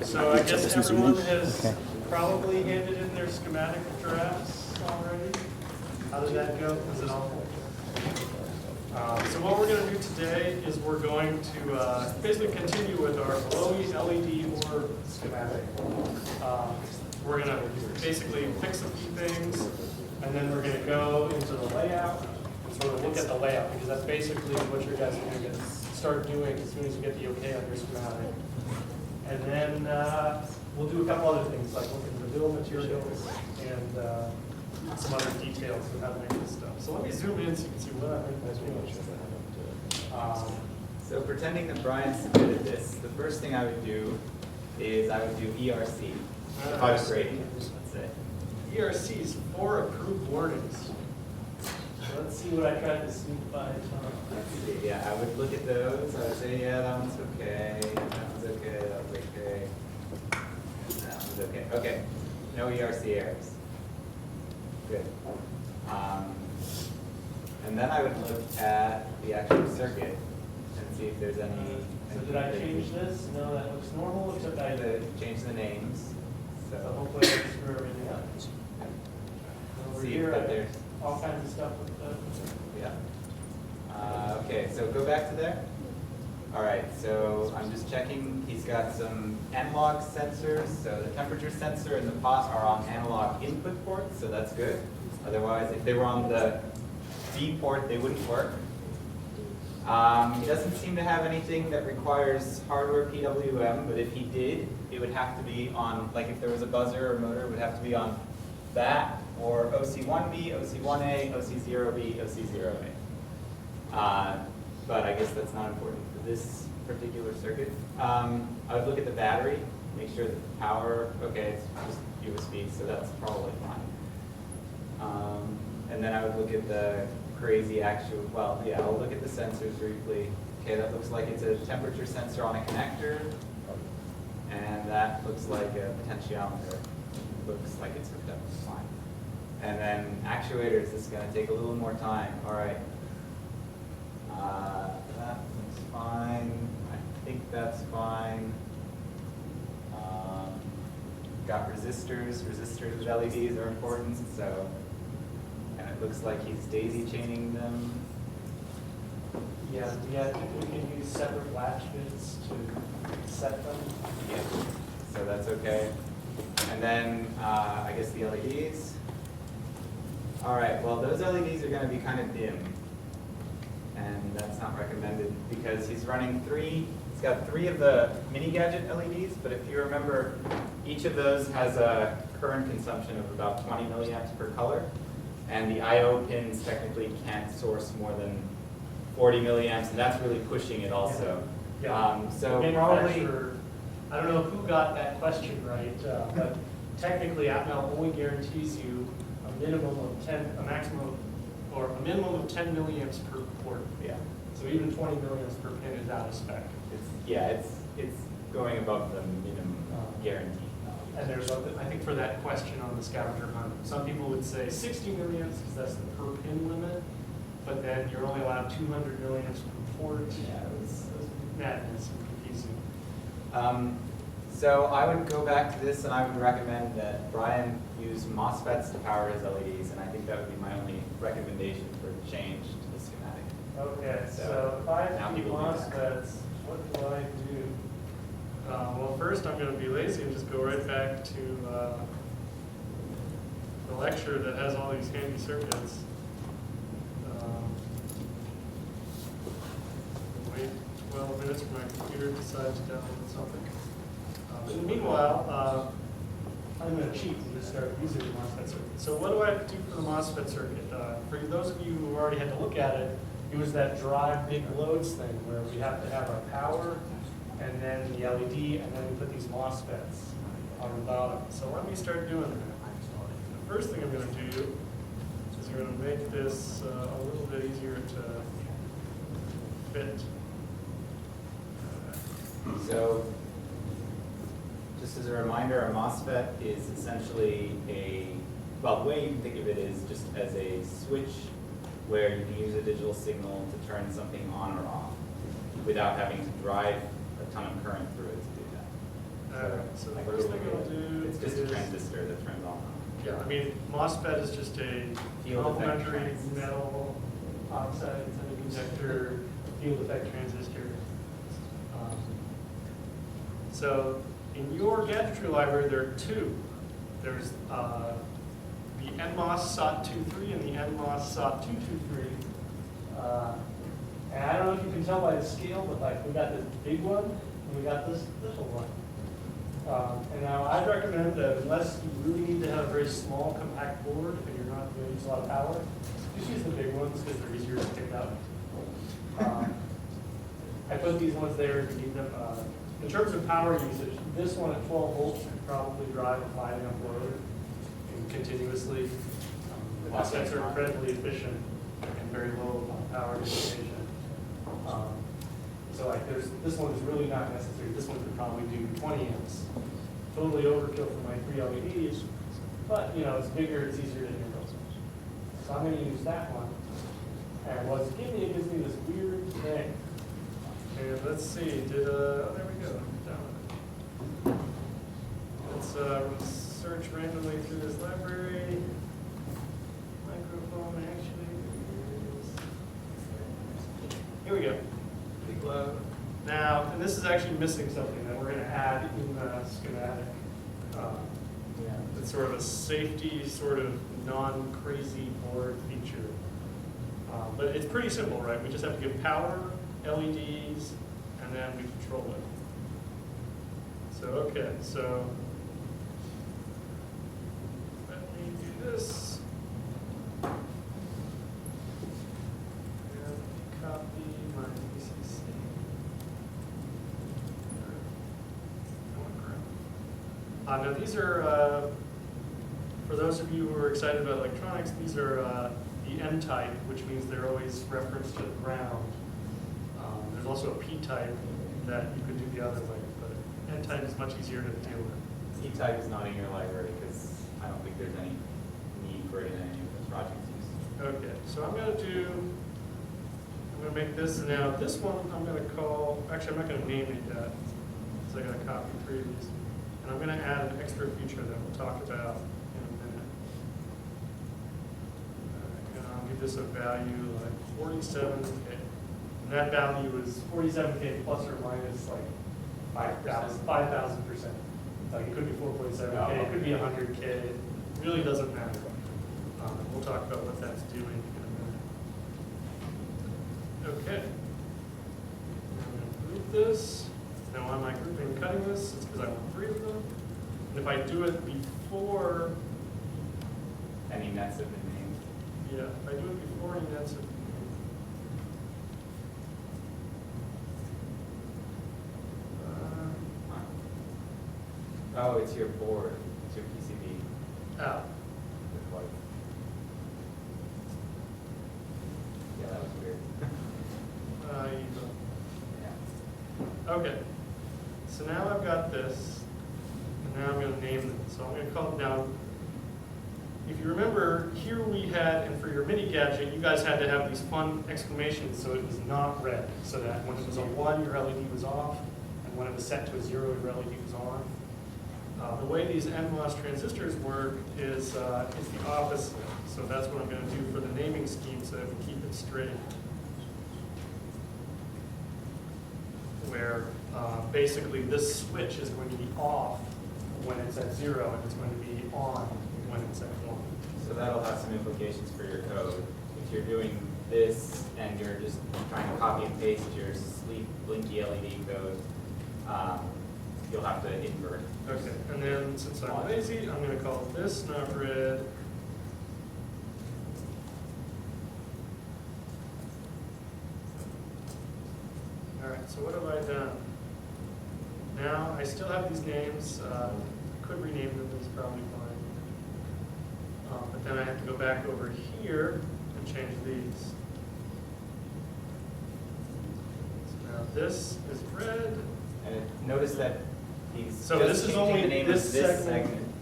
So I guess everyone has probably handed in their schematic drafts already. How did that go? Was it all? So what we're going to do today is we're going to basically continue with our glowy LED or schematic. We're going to basically fix a few things, and then we're going to go into the layout and sort of look at the layout, because that's basically what you guys are going to start doing as soon as you get the okay on your schematic. And then we'll do a couple other things, like look at the bill of materials and some other details of how to make this stuff. So let me zoom in so you can see what I think that's doing. So pretending that Brian submitted this, the first thing I would do is I would do ERC. Product rating, let's say. ERC is 4 approved warnings. So let's see what I tried to sneak by. Let's see, yeah, I would look at those. I would say, yeah, that one's okay. That one's okay. That one's okay. That one's okay. Okay. No ERC errors. Good. And then I would look at the actual circuit and see if there's any. So did I change this? No, that looks normal, except I Change the names. So So hopefully I can screw everything up. Over see here, if there's. all kinds of stuff with the. Yeah. Okay, so go back to there. All right, so I'm just checking. He's got some analog sensors. So the temperature sensor and the pot are on analog input ports, so that's good. Otherwise, if they were on the D port, they wouldn't work. He doesn't seem to have anything that requires hardware PWM, but if he did, it would have to be on, like if there was a buzzer or motor, it would have to be on that, or OC1B, OC1A, OC0B, OC0A. But I guess that's not important for this particular circuit. I would look at the battery, make sure that the power, okay, it's just USB, so that's probably fine. And then I would look at the crazy actual, well, yeah, I'll look at the sensors briefly. Okay, that looks like it's a temperature sensor on a connector, and that looks like a potentiometer. Looks like it's hooked up, fine. And then actuators, this is going to take a little more time. All right. That looks fine. I think that's fine. Got resistors. Resistors with LEDs are important, so. And it looks like he's daisy chaining them. Yeah, we can use separate latch bits to set them. Yeah. So that's okay. And then I guess the LEDs. All right, well, those LEDs are going to be kind of dim. And that's not recommended because he's running he's got 3 of the mini gadget LEDs, but if you remember, each of those has a current consumption of about 20 milliamps per color. And the I/O pins technically can't source more than 40 milliamps, and that's really pushing it also. Yeah. So The probably, manufacturer, I don't know who got that question right, but technically Atmel only guarantees you a minimum of 10, a maximum, or a minimum of 10 milliamps per port. yeah, So even 20 milliamps per pin is out of spec. it's going above the minimum guarantee. And there's, I think for that question on the scavenger hunt, some people would say 60 milliamps because that's the per pin limit, but then you're only allowed 200 milliamps per port. Yeah, it was Madness and confusing. So I would go back to this, and I would recommend that Brian use MOSFETs to power his LEDs, and I think that would be my only recommendation for change to the schematic. Okay, So, so if I now have people do that. MOSFETs, what do I do? Well, first I'm going to be lazy and just go right back to the lecture that has all these handy circuits. Wait 12 minutes for my computer decides to download something. Meanwhile, I'm going to cheat and just start using the MOSFET circuit. So what do I have to do for the MOSFET circuit? For those of you who already had to look at it, it was that drive big loads thing where we have to have our power and then the LED, and then we put these MOSFETs on the bottom. So let me start doing that. The first thing I'm going to do is I'm going to make this a little bit easier to fit. So, just as a reminder, a MOSFET is essentially well, the way you can think of it is just as a switch where you can use a digital signal to turn something on or off without having to drive a ton of current through it to do that. Alright, so the like first thing I'll literally, do it's just a is- transistor that turns on. Yeah, I mean, MOSFET is just a Field effect complementary transistor. metal oxide semiconductor field effect transistor. Um, So in your gadgetry library, there are two. There's the NMOS SOT23 and the NMOS SOT223. And I don't know if you can tell by the scale, but like we got this big one and we got this little one. And now I'd recommend that unless you really need to have a very small compact board and you're not going to use a lot of power, just use the big ones because they're easier to pick up. I put these ones there if you need them. In terms of power usage, this one at 12 volts could probably drive a 5 amp load continuously. The MOSFETs are incredibly efficient and very low power dissipation. So like this one is really not necessary. This one could probably do 20 amps. Totally overkill for my 3 LEDs, but you know, it's bigger, it's easier to handle. So I'm gonna use that one. And what's giving it gives me this weird thing. And let's see, oh, there we go, down. Let's search randomly through this library. Microphone actually is, here we go. Big low. Now, and this is actually missing something that we're gonna add in the schematic. It's sort of a safety, sort of non-crazy board feature. But it's pretty simple, right? We just have to give power, LEDs, and then we control it. So, okay, so let me do this. And copy my VCC. Now these are, for those of you who are excited about electronics, these are the N-type, which means they're always referenced to the ground. There's also a P-type that you could do the other way, but N-type is much easier to deal with. E-type is not in your library because I don't think there's any need for it in any of the projects used. Okay, so I'm gonna make this now. This one I'm gonna call, actually I'm not gonna name it yet, because I gotta copy previous. And I'm gonna add an extra feature that we'll talk about in a minute. And I'll give this a value like 47K. And that value is 47K plus or minus like 5,000%. Like it could be 4.7K, it could be 100K. It really doesn't matter. We'll talk about what that's doing in a minute. Okay. I'm going to group this. Now, why am I grouping and cutting this? It's because I want 3 of them. And if I do it before, Any nets have been named. yeah, if I do it before any nets have been Oh, it's your board. It's your PCB. out. With white. Yeah, that was weird. Yeah. Okay. So now I've got this, and now I'm going to name them. So I'm going to call it now. If you remember, here we had, and for your mini gadget, you guys had to have these fun exclamations so it was not red. So that when it was a 1, your LED was off, and when it was set to a 0, your LED was on. The way these NMOS transistors work is it's the opposite. So that's what I'm going to do for the naming scheme so that we keep it straight. Where basically this switch is going to be off when it's at 0 and it's going to be on when it's at 1. So that'll have some implications for your code. If you're doing this and you're just trying to copy and paste your sleep blinky LED code, you'll have to invert. Okay, and then since I'm lazy, I'm going to call this not red. All right, so what have I done? Now, I still have these names. I could rename them, it's probably fine. But then I have to go back over here and change these. So now this is red. And notice that he's So just this is changing only the name this of this segment. segment.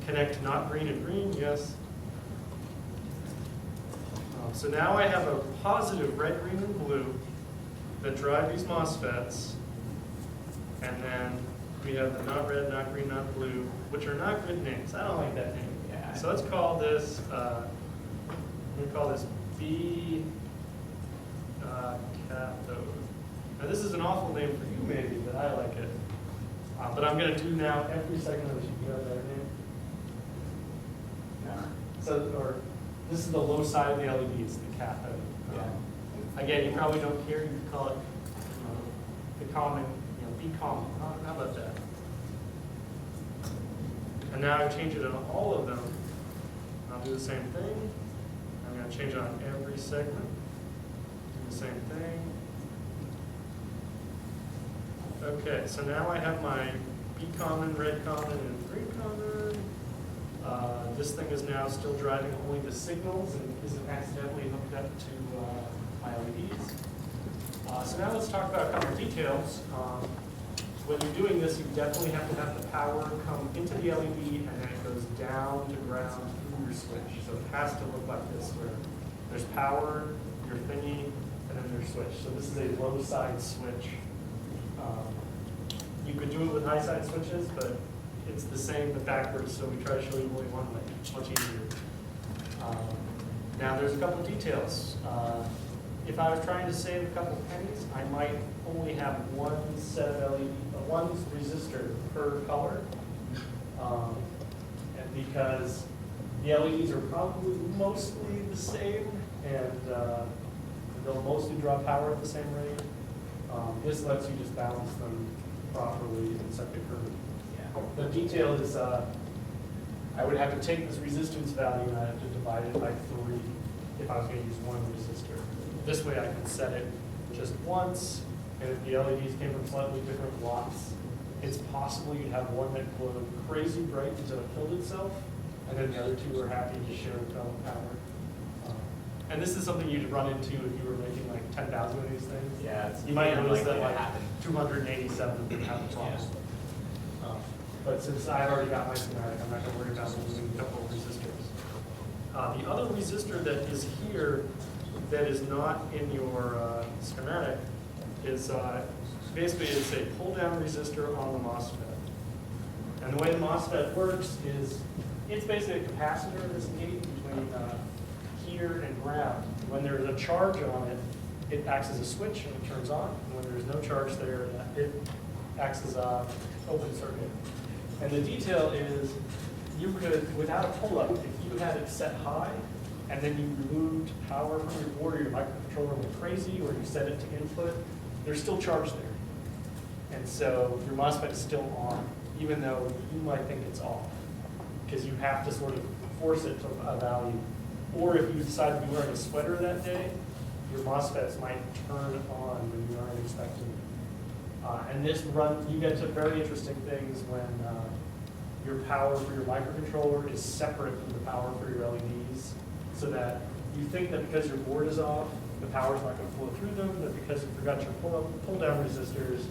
Connect not green and green, yes. So now I have a positive red, green, and blue that drive these MOSFETs, and then we have the not red, not green, not blue, which are not good names. I don't like that name. Yeah. So let's call this, we call this B cathode. Now this is an awful name for you maybe, but I like it. But I'm going to do now every second of this. You have that name? No. So, or this is the low side of the LEDs, the cathode. Yeah. Again, you probably don't care. You could call it the common, be common. How about that? And now I've changed it on all of them. I'll do the same thing. I'm going to change it on every segment. Do the same thing. Okay, so now I have my B common, red common, and green common. This thing is now still driving only the signals and isn't accidentally hooked up to my LEDs. So now let's talk about a couple of details. When you're doing this, you definitely have to have the power come into the LED and then it goes down to ground through your switch. So it has to look like this, where there's power, your thingy, and then there's switch. So this is a low side switch. You could do it with high side switches, but it's the same but backwards, so we try to show you only one way. It's much easier. Now there's a couple of details. If I was trying to save a couple pennies, I might only have one set of LED, one resistor per color. And because the LEDs are probably mostly the same, and they'll mostly draw power at the same rate, this lets you just balance them properly in circuit curve. Yeah. The detail is, I would have to take this resistance value and I have to divide it by 3 if I was going to use one resistor. This way I can set it just once, and if the LEDs came from slightly different blocks, it's possible you'd have one that glowed crazy bright until it killed itself, and then the other two are happy to share the power. And this is something you'd run into if you were making like 10,000 of these things. Yeah, it's You might notice that unlikely to like happen. 287 of them have a problem. But since I've already got my schematic, I'm not going to worry about losing a couple of resistors. The other resistor that is here that is not in your schematic is basically it's a pull-down resistor on the MOSFET. And the way the MOSFET works is it's basically a capacitor that's engaged between here and ground. When there's a charge on it, it acts as a switch and it turns on. And when there's no charge there, it acts as an open circuit. And the detail is you could, without a pull-up, if you had it set high and then you removed power from your board or your microcontroller went crazy or you set it to input, there's still charge there. And so your MOSFET is still on, even though you might think it's off, because you have to sort of force it to a value. Or if you decide to be wearing a sweater that day, your MOSFETs might turn on when you aren't expecting it. And this run, you get to very interesting things when your power for your microcontroller is separate from the power for your LEDs, so that you think that because your board is off, the power's not going to flow through them, that because you forgot your pull-down resistors,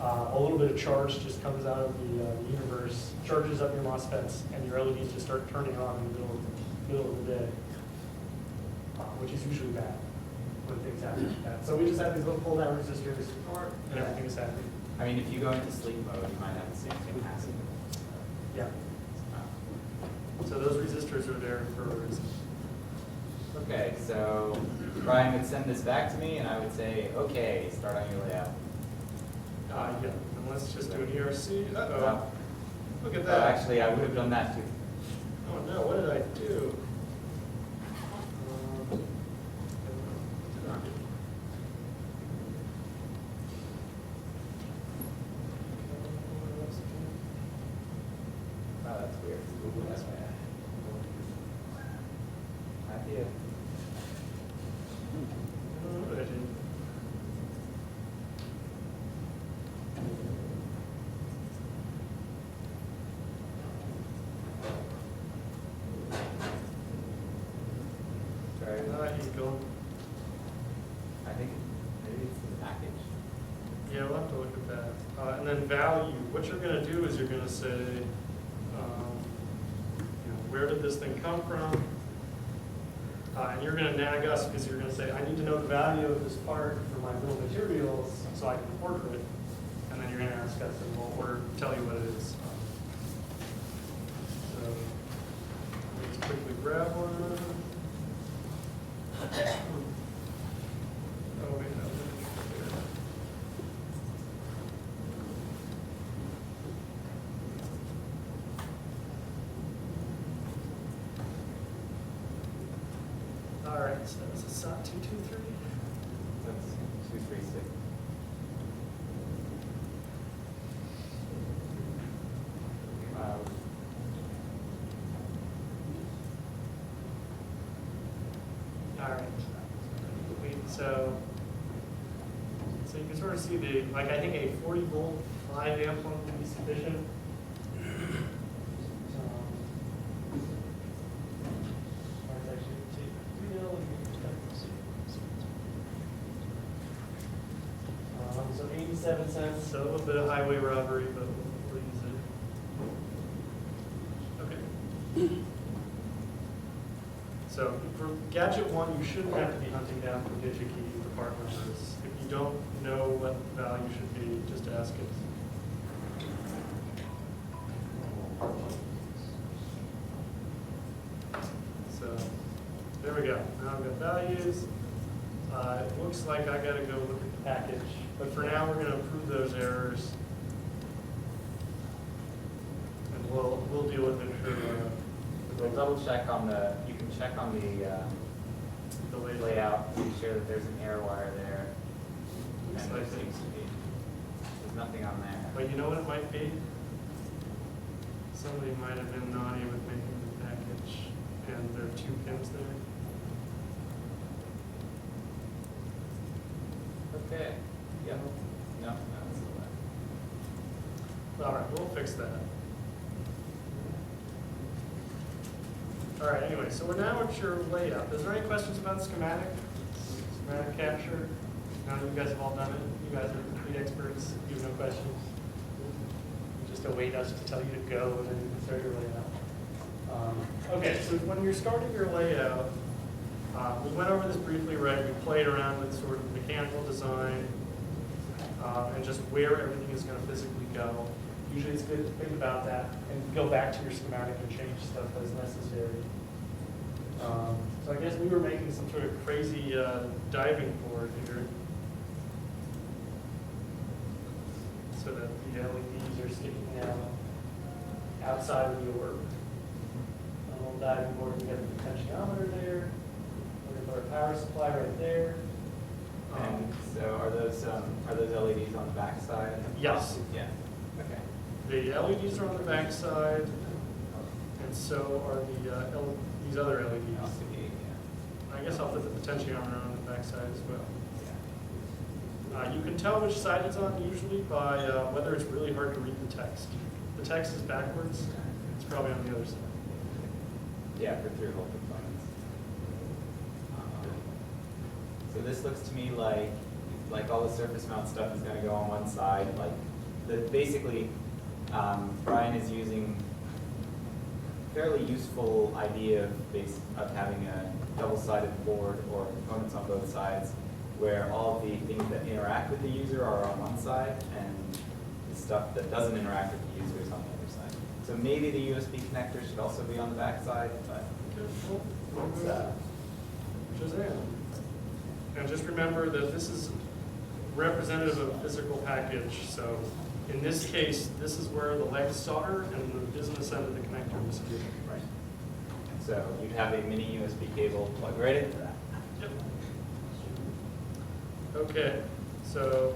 a little bit of charge just comes out of the universe, charges up your MOSFETs, and your LEDs just start turning on in the middle of the day, which is usually bad when things happen like that. So we just have these little pull-down resistors, and everything is happy. I mean, if you go into sleep mode, you might have the same thing happen. Yeah. So those resistors are there for a reason. Okay, so Brian would send this back to me, and I would say, okay, start on your layout. Yeah, and let's just do an ERC. Uh-oh. Well, Look at oh, that. actually, I would have done that too. Oh no, what did I do? Oh, that's weird. That's bad. Idea. What did I do? Try it. Eagle. I think maybe it's the package. Yeah, we'll have to look at that. And then value. What you're going to do is you're going to say, where did this thing come from? And you're going to nag us because you're going to say, I need to know the value of this part for my bill of materials so I can order it. and then you're gonna ask us and we'll tell you what it is. So, let's quickly grab one. Oh, wait, no. All right, so is it SOT 223? That's 236. All right. So you can sort of see the, like, I think a 40 volt 5 amp one would be sufficient. So 87 cents, so a little bit of highway robbery, but we'll use it. Okay. So for gadget one, you shouldn't have to be hunting down for DigiKey for part numbers. If you don't know what the value should be, just ask it. So there we go. Now I've got values. It looks like I gotta go look at the package, but for now we're gonna approve those errors, and we'll deal with it for We'll double check on the, you can check on the layout, make sure that there's an air wire there. Looks And like there it. seems to be. There's nothing on there. But you know what it might be? Somebody might have been naughty with making the package, and there are 2 pins there. Okay. Yep. No, that's the way. All right, we'll fix that. All right, anyway, so we're now at your layout. Is there any questions about the schematic? Schematic capture? Now that you guys have all done it, you guys are complete experts, you have no questions. You just await us to tell you to go and then you can start your layout. Okay, so when you're starting your layout, we went over this briefly, right? We played around with sort of mechanical design and just where everything is going to physically go. Usually it's good to think about that and go back to your schematic and change stuff as necessary. So I guess we were making some sort of crazy diving board here so that the LEDs are sticking out outside of the orb. A little diving board, we got the potentiometer there. We're going to put our power supply right there. And so are those LEDs on the back side? Yes. Yeah. Okay. The LEDs are on the back side, and so are these other LEDs. LCD, yeah. I guess I'll put the potentiometer on the back side as well. Yeah. You can tell which side it's on usually by whether it's really hard to read the text. If the text is backwards, it's probably on the other side. Yeah, for through hole components. So this looks to me like all the surface mount stuff is going to go on one side. Basically, Brian is using a fairly useful idea of having a double-sided board or components on both sides, where all of the things that interact with the user are on one side, and the stuff that doesn't interact with the user is on the other side. So maybe the USB connector should also be on the back side, but Shazam. And just remember that this is representative of a physical package. So in this case, this is where the legs solder and the business end of the connector is here. right. So you'd have a mini USB cable plug right into that. Yep. Okay, so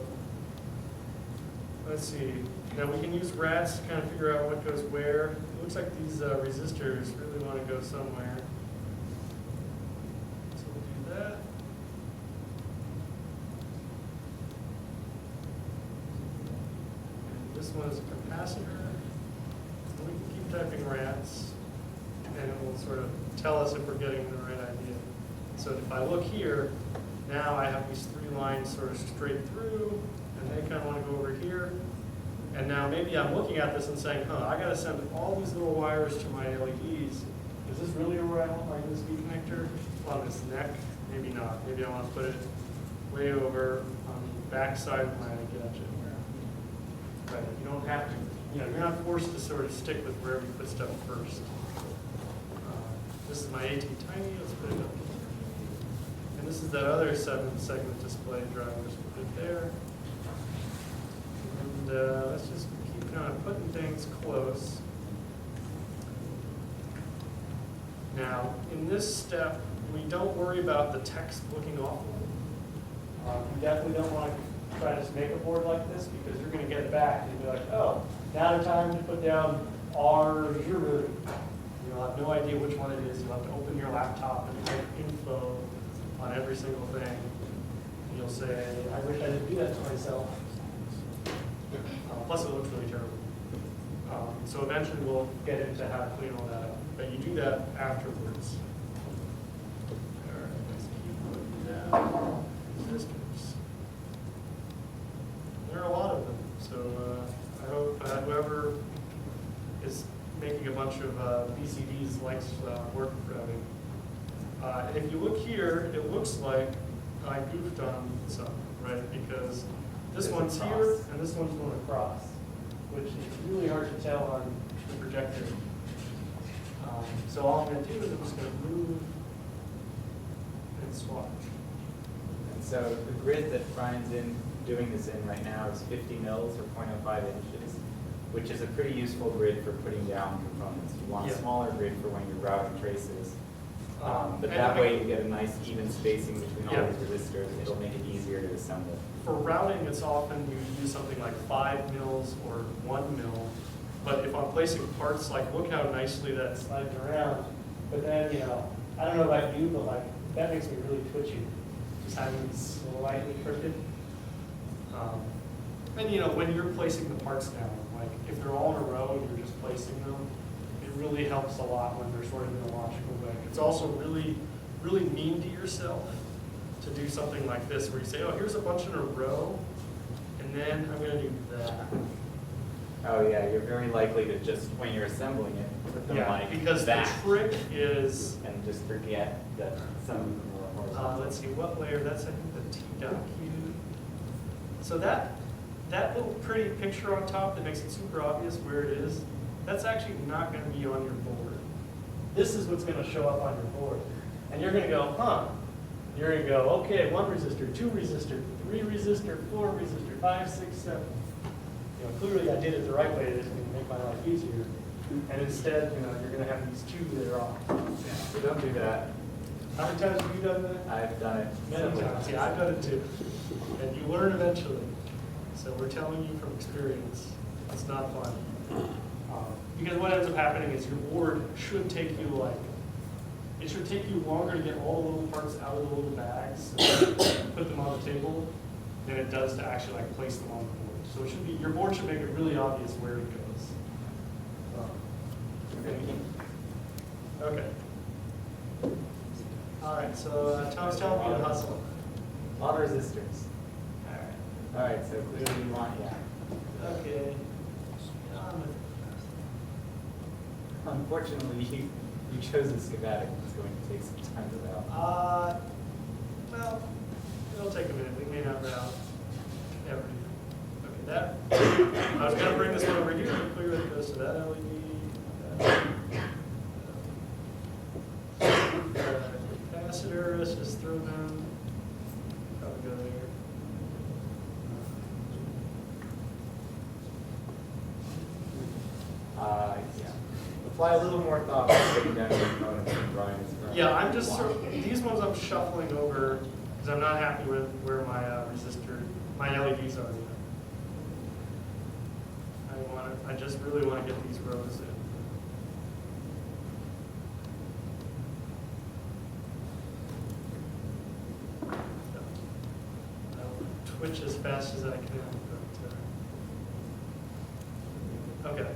let's see. Now we can use rats to kind of figure out what goes where. It looks like these resistors really want to go somewhere. So we'll do that. And this one is a capacitor. And we can keep typing rats, and it will sort of tell us if we're getting the right idea. So if I look here, now I have these 3 lines sort of straight through, and they kind of want to go over here. And now maybe I'm looking at this and saying, I got to send all these little wires to my LEDs. Is this really where I want my USB connector? On this neck? Maybe not. Maybe I want to put it way over on the back side of my gadget. Right, you don't have to, you're not forced to sort of stick with wherever you put stuff first. This is my AT Tiny, let's put it up here. And this is that other 7-segment display driver, just put it there. And let's just keep kind of putting things close. Now, in this step, we don't worry about the text looking awful. You definitely don't want to try to just make a board like this because you're going to get it back and be like, oh, now the time to put down R, you'll have no idea which one it is. You'll have to open your laptop and type info on every single thing. And you'll say, I wish I didn't do that to myself. Plus it looks really terrible. So eventually we'll get into how to clean all that up. But you do that afterwards. All right, let's keep putting down resistors. There are a lot of them. So I hope whoever is making a bunch of BCDs likes work routing. If you look here, it looks like I goofed on some, right? Because this one's here and this one's going across, which is really hard to tell on the projector. So all I'm going to do is I'm just going to move and swap. And so the grid that Brian's doing this in right now is 50 mils or 0.05 inches, which is a pretty useful grid for putting down components. You want a smaller grid for when you're routing traces. But that way you get a nice even spacing between all these resistors. It'll make it easier to assemble. For routing, it's often you use something like 5 mils or 1 mil. But if I'm placing parts, like look how nicely that slides around. But then, I don't know about you, but like that makes me really twitchy. Just having it slightly crooked. And when you're placing the parts down, like if they're all in a row and you're just placing them, it really helps a lot when they're sort of in a logical way. It's also really, really mean to yourself to do something like this where you say, oh, here's a bunch in a row, and then I'm going to do that. Oh yeah, you're very likely to just, when you're assembling it, put them like because that. The trick is... And just forget that some of them are horizontal. let's see, what layer? That's, I think, the T.Q. So that little pretty picture on top that makes it super obvious where it is, that's actually not going to be on your board. This is what's going to show up on your board. And you're going to go, huh. You're going to go, okay, 1 resistor, 2 resistor, 3 resistor, 4 resistor, 5, 6, 7. Clearly I did it the right way. It's going to make my life easier. And instead, you're going to have these 2 that are off. Yeah, so don't do that. How many times have you done that? I've done it Many times. Yeah, I've done it too. And you learn eventually. So we're telling you from experience, it's not fun. Because what ends up happening is your board should take you it should take you longer to get all the little parts out of the little bags and put them on the table than it does to actually place them on the board. So it should be, your board should make it really obvious where it goes. Okay. All right, so Tom's telling me to hustle. A lot of resistors. All right, so clearly you want, Okay. Unfortunately, you chose a schematic that's going to take some time to route. Well, it'll take a minute. We may not route everything. Okay, that. I was going to bring this one over here to clear it goes to that LED. Capacitor, let's just throw them. Probably go there. Yeah. Apply a little more thought when putting down your components and drawing this around. Yeah, I'm just these ones I'm shuffling over because I'm not happy with where my LEDs are. I just really want to get these rows in. I'll twitch as fast as I can, but okay.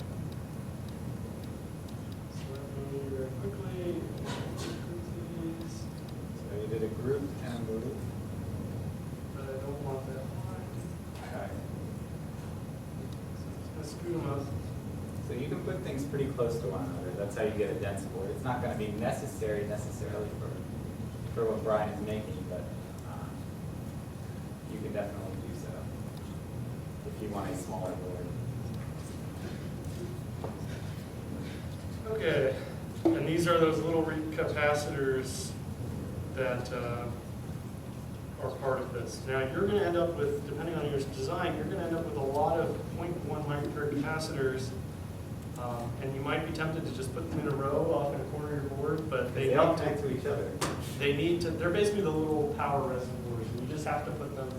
So let me very quickly. So you did a group and a loop. But I don't want that line. Okay. So it's going to screw them up. So you can put things pretty close to one another. That's how you get a dense board. It's not going to be necessarily for what Brian is making, but you can definitely do so if you want a smaller board. Okay, and these are those little capacitors that are part of this. Now you're going to end up with, depending on your design, you're going to end up with a lot of 0.1 microfarad capacitors, and you might be tempted to just put them in a row off in a corner of your board, but They all connect to each other. they need to, they're basically the little power reservoirs, and you just have to put them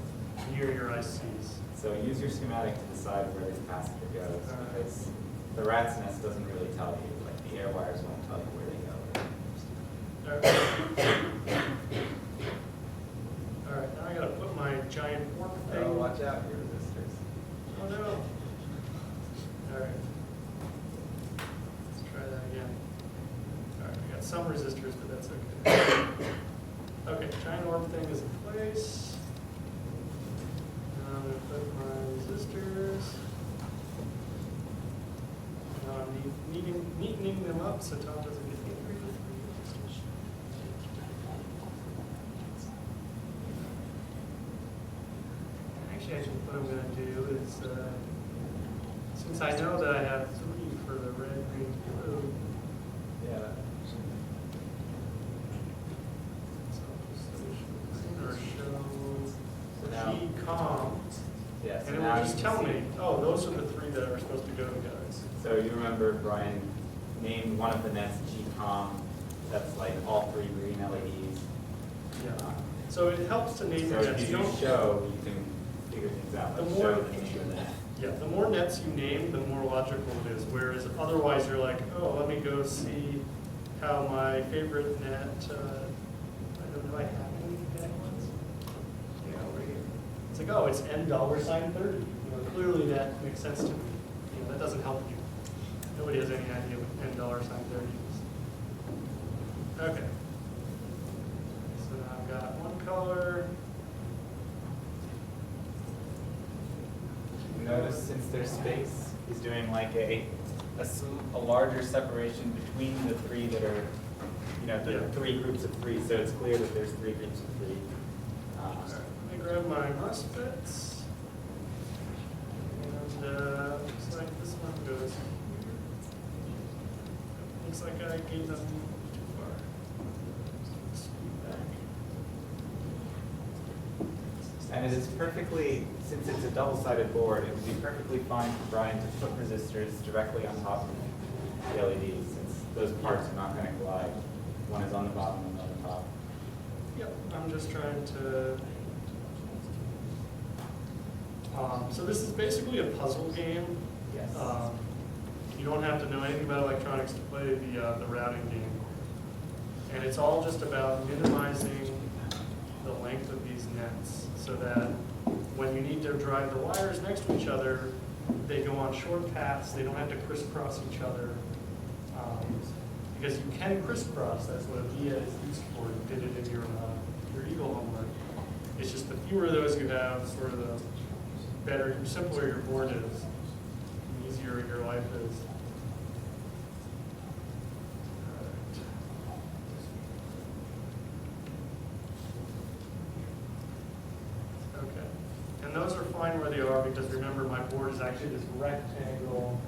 near your ICs. So use your schematic to decide where this capacitor goes, because the rat's nest doesn't really tell you, like the air wires won't tell you where they go. All right, now I gotta put my giant fork thing. Oh, watch out, your resistors. Oh no. All right. Let's try that again. All right, we got some resistors, but that's okay. Okay, giant orb thing is in place. Now I'm gonna put my resistors. Now I'm neatening them up so Tom doesn't get angry with me. Actually, I think what I'm going to do is, since I know that I have 3 for the red, green, blue, Yeah. or So now- show G-COM, Yes. and it will just tell me, oh, those are the 3 that are supposed to go together. So you remember Brian named one of the nets G-COM, that's like all 3 green LEDs. Yeah. So it helps to name So your if nets. you You do don't- show, you can figure things out, The like more- show the name of the net. Yeah, the more nets you name, the more logical it is. Whereas otherwise, you're like, oh, let me go see how my favorite net. I don't know, I have any net ones. Yeah, over here. It's like, oh, it's $N$30. You know, clearly that makes sense to me. You know, that doesn't help you. Nobody has any idea what $N$30 is. Okay. So now I've got one color. Notice since there's space, he's doing like a larger separation between the 3 that are, you know, the Yeah. 3 groups of 3, so it's clear that there's 3 groups of 3. Let me grab my MOSFETs. And looks like this one goes here. Looks like I gave them too far. Scoot back. And it is perfectly, since it's a double-sided board, it would be perfectly fine for Brian to put resistors directly on top of the LEDs, since those parts are not going to collide. One is on the bottom, one on the top. Yep, I'm just trying to. So this is basically a puzzle game. Yes. You don't have to know anything about electronics to play the routing game. And it's all just about minimizing the length of these nets so that when you need to drive the wires next to each other, they go on short paths, they don't have to crisscross each other. Because you can crisscross, that's what a VIA is used for. You did it in your Eagle homework. It's just the fewer of those you have, sort of the better, simpler your board is, the easier your life is. Okay, and those are fine where they are because remember my board is actually this rectangle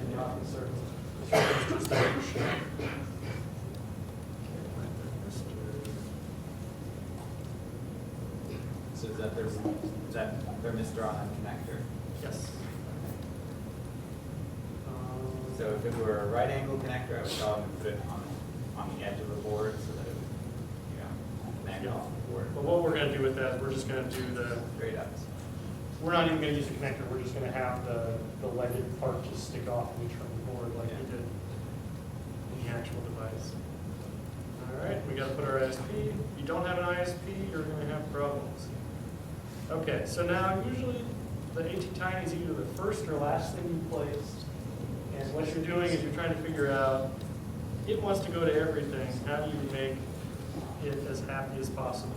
and not the circle. The circle is just a shape. So is that thermistor on the connector? Yes. So if it were a right angle connector, I would probably put it on the edge of the board so that it would, you know, connect off the board. But what we're going to do with that is we're just going to do Straight up. we're not even going to use the connector, we're just going to have the leaded part just stick off and from the board like we did in the actual device. All right, we got to put our ISP. If you don't have an ISP, you're going to have problems. Okay, so now usually the AT-Tiny is either the first or last thing you place. And what you're doing is you're trying to figure out, it wants to go to everything. How do you make it as happy as possible?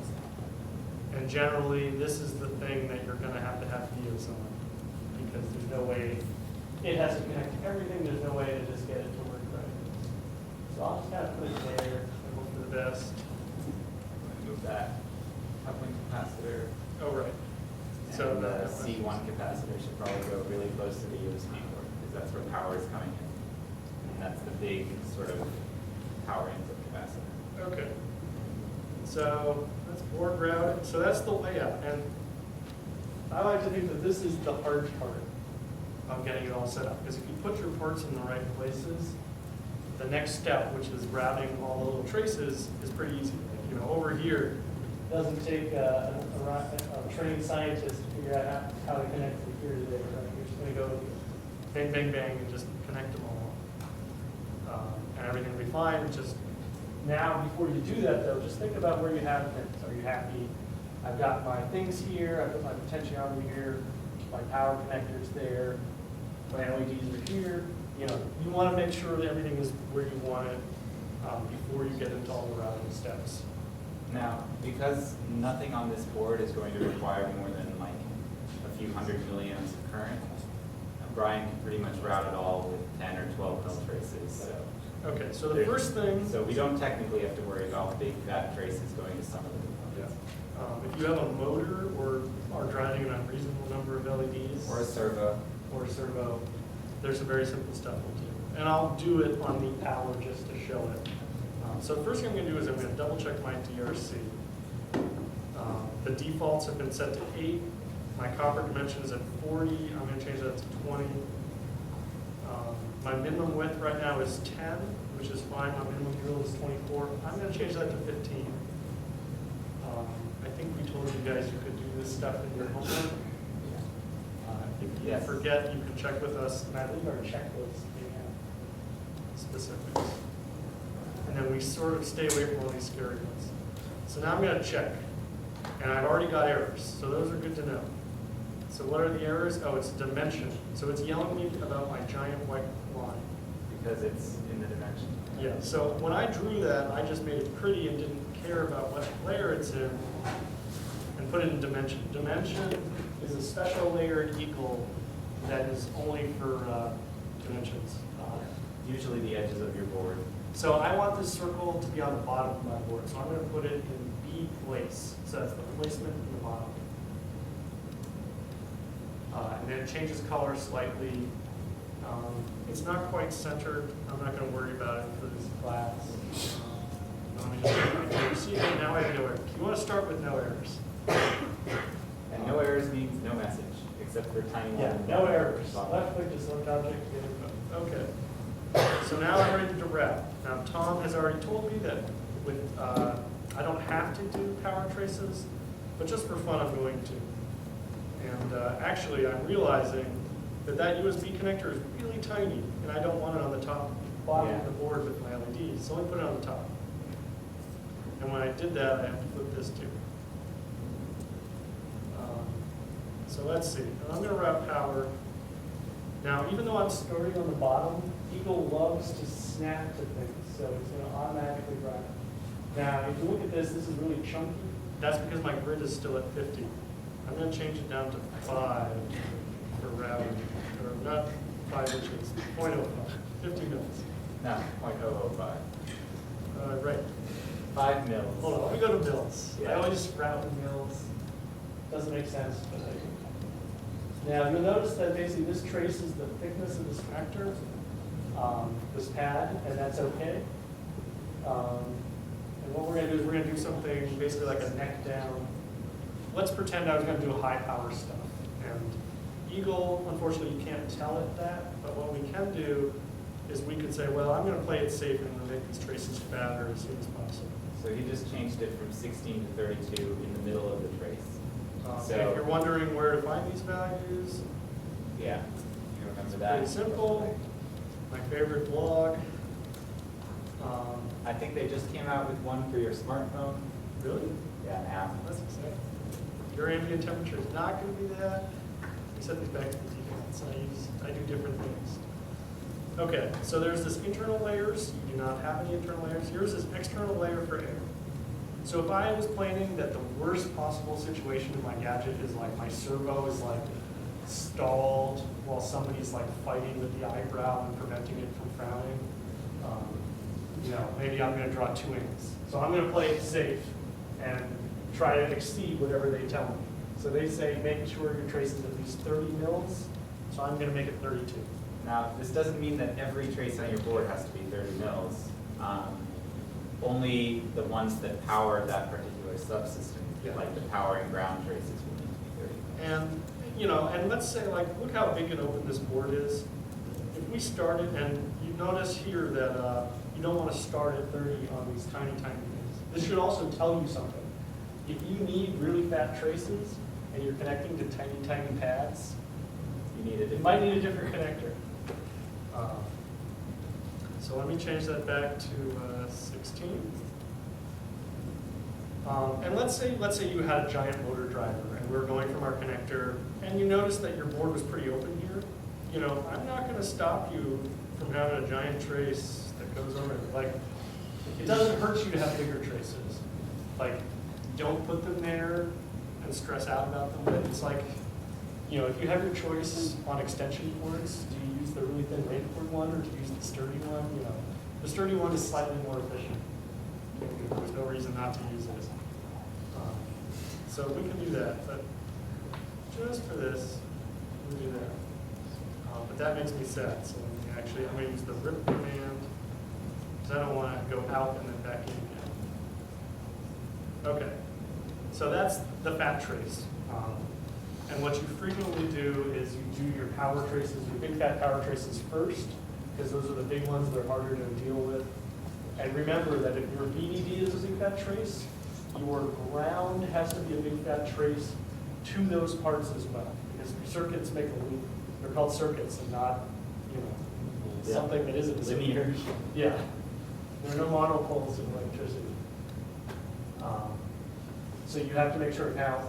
And generally, this is the thing that you're going to have VIAs on, because there's no way, it has to connect to everything, there's no way to just get it to work right. So I'll just have to put it there and hope for the best. Move that coupling capacitor. Oh, right. And So the C1 capacitor should probably go really close to the USB port, because that's where power is coming in. and that's the big sort of power input capacitor. Okay. So that's board routing. So that's the layout. And I like to think that this is the hard part of getting it all set up. Because if you put your parts in the right places, the next step, which is routing all the little traces, is pretty easy. Like, you know, over here, it doesn't take a trained scientist to figure out how to connect from here to there. Right? You're just going to go bang, bang, bang, and just connect them all. And everything will be fine. Just now, before you do that, though, just think about where you have things. Are you happy? I've got my things here. I've got my potentiometer here. My power connector's there. My LEDs are here. You know, you want to make sure that everything is where you want it before you get into all the routing steps. Now, because nothing on this board is going to require more than like a few hundred milliamps of current, Brian can pretty much route it all with 10 or 12 mil traces. So. Okay, so the first thing. So we don't technically have to worry about big fat traces going to some of the components. If you have a motor or are driving an unreasonable number of LEDs. Or a servo. Or a servo, there's some very simple stuff we'll do. And I'll do it on the power just to show it. So the first thing I'm going to do is I'm going to double check my DRC. The defaults have been set to 8. My copper dimension is at 40. I'm going to change that to 20. My minimum width right now is 10, which is fine. My minimum drill is 24. I'm going to change that to 15. I think we told you guys you could do this stuff in your homework. If you forget, you can check with us, and I believe our checklist may have specifics. And then we sort of stay away from all these scary ones. So now I'm going to check, and I've already got errors, so those are good to know. So what are the errors? Oh, it's dimension. So it's yelling me about my giant white line. Because it's in the dimension. Yeah, so when I drew that, I just made it pretty and didn't care about what layer it's in and put it in dimension. Dimension is a special layered equal that is only for dimensions. Usually the edges of your board. So I want this circle to be on the bottom of my board, so I'm going to put it in B place. So that's the placement in the bottom. And then it changes color slightly. It's not quite centered. I'm not going to worry about it for this class. Let me just see, now I have no errors. You want to start with no errors. And no errors means no message, except for tiny Yeah, ones. no errors. Left click to select object. Okay. So now I'm ready to route. Now Tom has already told me that with I don't have to do power traces, but just for fun I'm going to. And actually I'm realizing that USB connector is really tiny, and I don't want it on the bottom of the board with my LEDs, so I put it on the top. And when I did that, I have to flip this too. So let's see. I'm going to route power. Now, even though I'm starting on the bottom, Eagle loves to snap to things, so it's going to automatically route. Now, if you look at this is really chunky. That's because my grid is still at 50. I'm going to change it down to 5 for routing, or not 5 inches, 0.05, 50 mils. No, 0.005. Right. 5 mils. Hold on, let me go to mils. Yeah. I always route in mils. Doesn't make sense, but I do. Now you'll notice that basically this traces the thickness of this connector, this pad, and that's okay. And what we're going to do is we're going to do something basically like a neck down. Let's pretend I was going to do high power stuff. And Eagle, unfortunately, you can't tell it that, but what we can do is we could say, well, I'm going to play it safe and I'm going to make these traces fatter as soon as possible. So he just changed it from 16 to 32 in the middle of the trace. So if you're wondering where to find these values, yeah, you remember that? pretty simple. My favorite blog. I think they just came out with one for your smartphone. Really? Yeah, an app. That's exciting. Your ambient temperature is not going to be that. We set these back to the defaults. I do different things. Okay, so there's this internal layers. You do not have any internal layers. Here's this external layer for air. So if I was planning that the worst possible situation in my gadget is like my servo is like stalled while somebody's like fighting with the eyebrow and preventing it from frowning, maybe I'm going to draw 2 ends. So I'm going to play it safe and try to exceed whatever they tell me. So they say make sure your trace is at least 30 mils. So I'm going to make it 32. Now, this doesn't mean that every trace on your board has to be 30 mils. Only the ones that power that particular subsystem, Yeah. like the power and ground traces, will need to be 30 mils. And, you know, and let's say, like, look how big and open this board is. If we started, and you notice here that you don't want to start at 30 on these tiny, tiny things. This should also tell you something. If you need really fat traces and you're connecting to tiny, tiny pads, You need a you different. might need a different connector. So let me change that back to 16. And let's say you had a giant motor driver and we're going from our connector and you notice that your board was pretty open here. You know, I'm not going to stop you from having a giant trace that goes over it. Like, it doesn't hurt you to have bigger traces. Like, don't put them there and stress out about them. But it's like, you know, if you have your choice on extension cords, do you use the really thin raincord one or do you use the sturdy one? You know, the sturdy one is slightly more efficient. There's no reason not to use it. So we can do that, but just for this, we'll do that. But that makes me sad, so actually I'm going to use the rip command because I don't want to go out and then back in again. Okay, so that's the fat trace. And what you frequently do is you do your power traces, your big fat power traces first, because those are the big ones that are harder to deal with. And remember that if your VDD is a big fat trace, your ground has to be a big fat trace to those parts as well. Because circuits make a loop. They're called circuits and not, you know, Yeah. something that isn't Linear. Yeah. There are no monopoles in electricity. So you have to make sure now,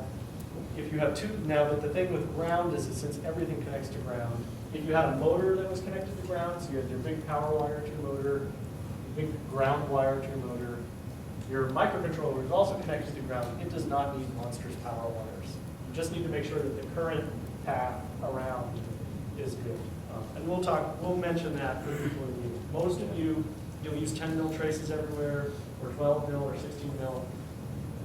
if you have two, now that the thing with ground is that since everything connects to ground, if you had a motor that was connected to ground, so you had your big power wire to your motor, your big ground wire to your motor, your microcontroller is also connected to ground, it does not need monstrous power wires. You just need to make sure that the current path around is good. And we'll mention that for people in you. Most of you, you'll use 10 mil traces everywhere, or 12 mil, or 16 mil.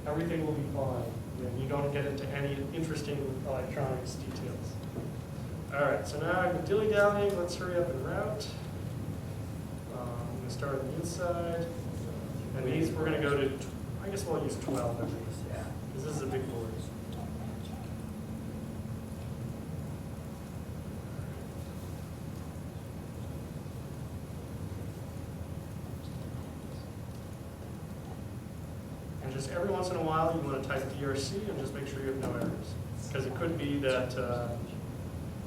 Everything will be fine. And you don't get into any interesting electronics details. All right, so now I'm dilly-dallying. Let's hurry up and route. I'm going to start on the inside. And these, we're going to go to, I guess we'll use 12 of these. Yeah. Because this is a big board. And just every once in a while, you want to type DRC and just make sure you have no errors. Because it could be that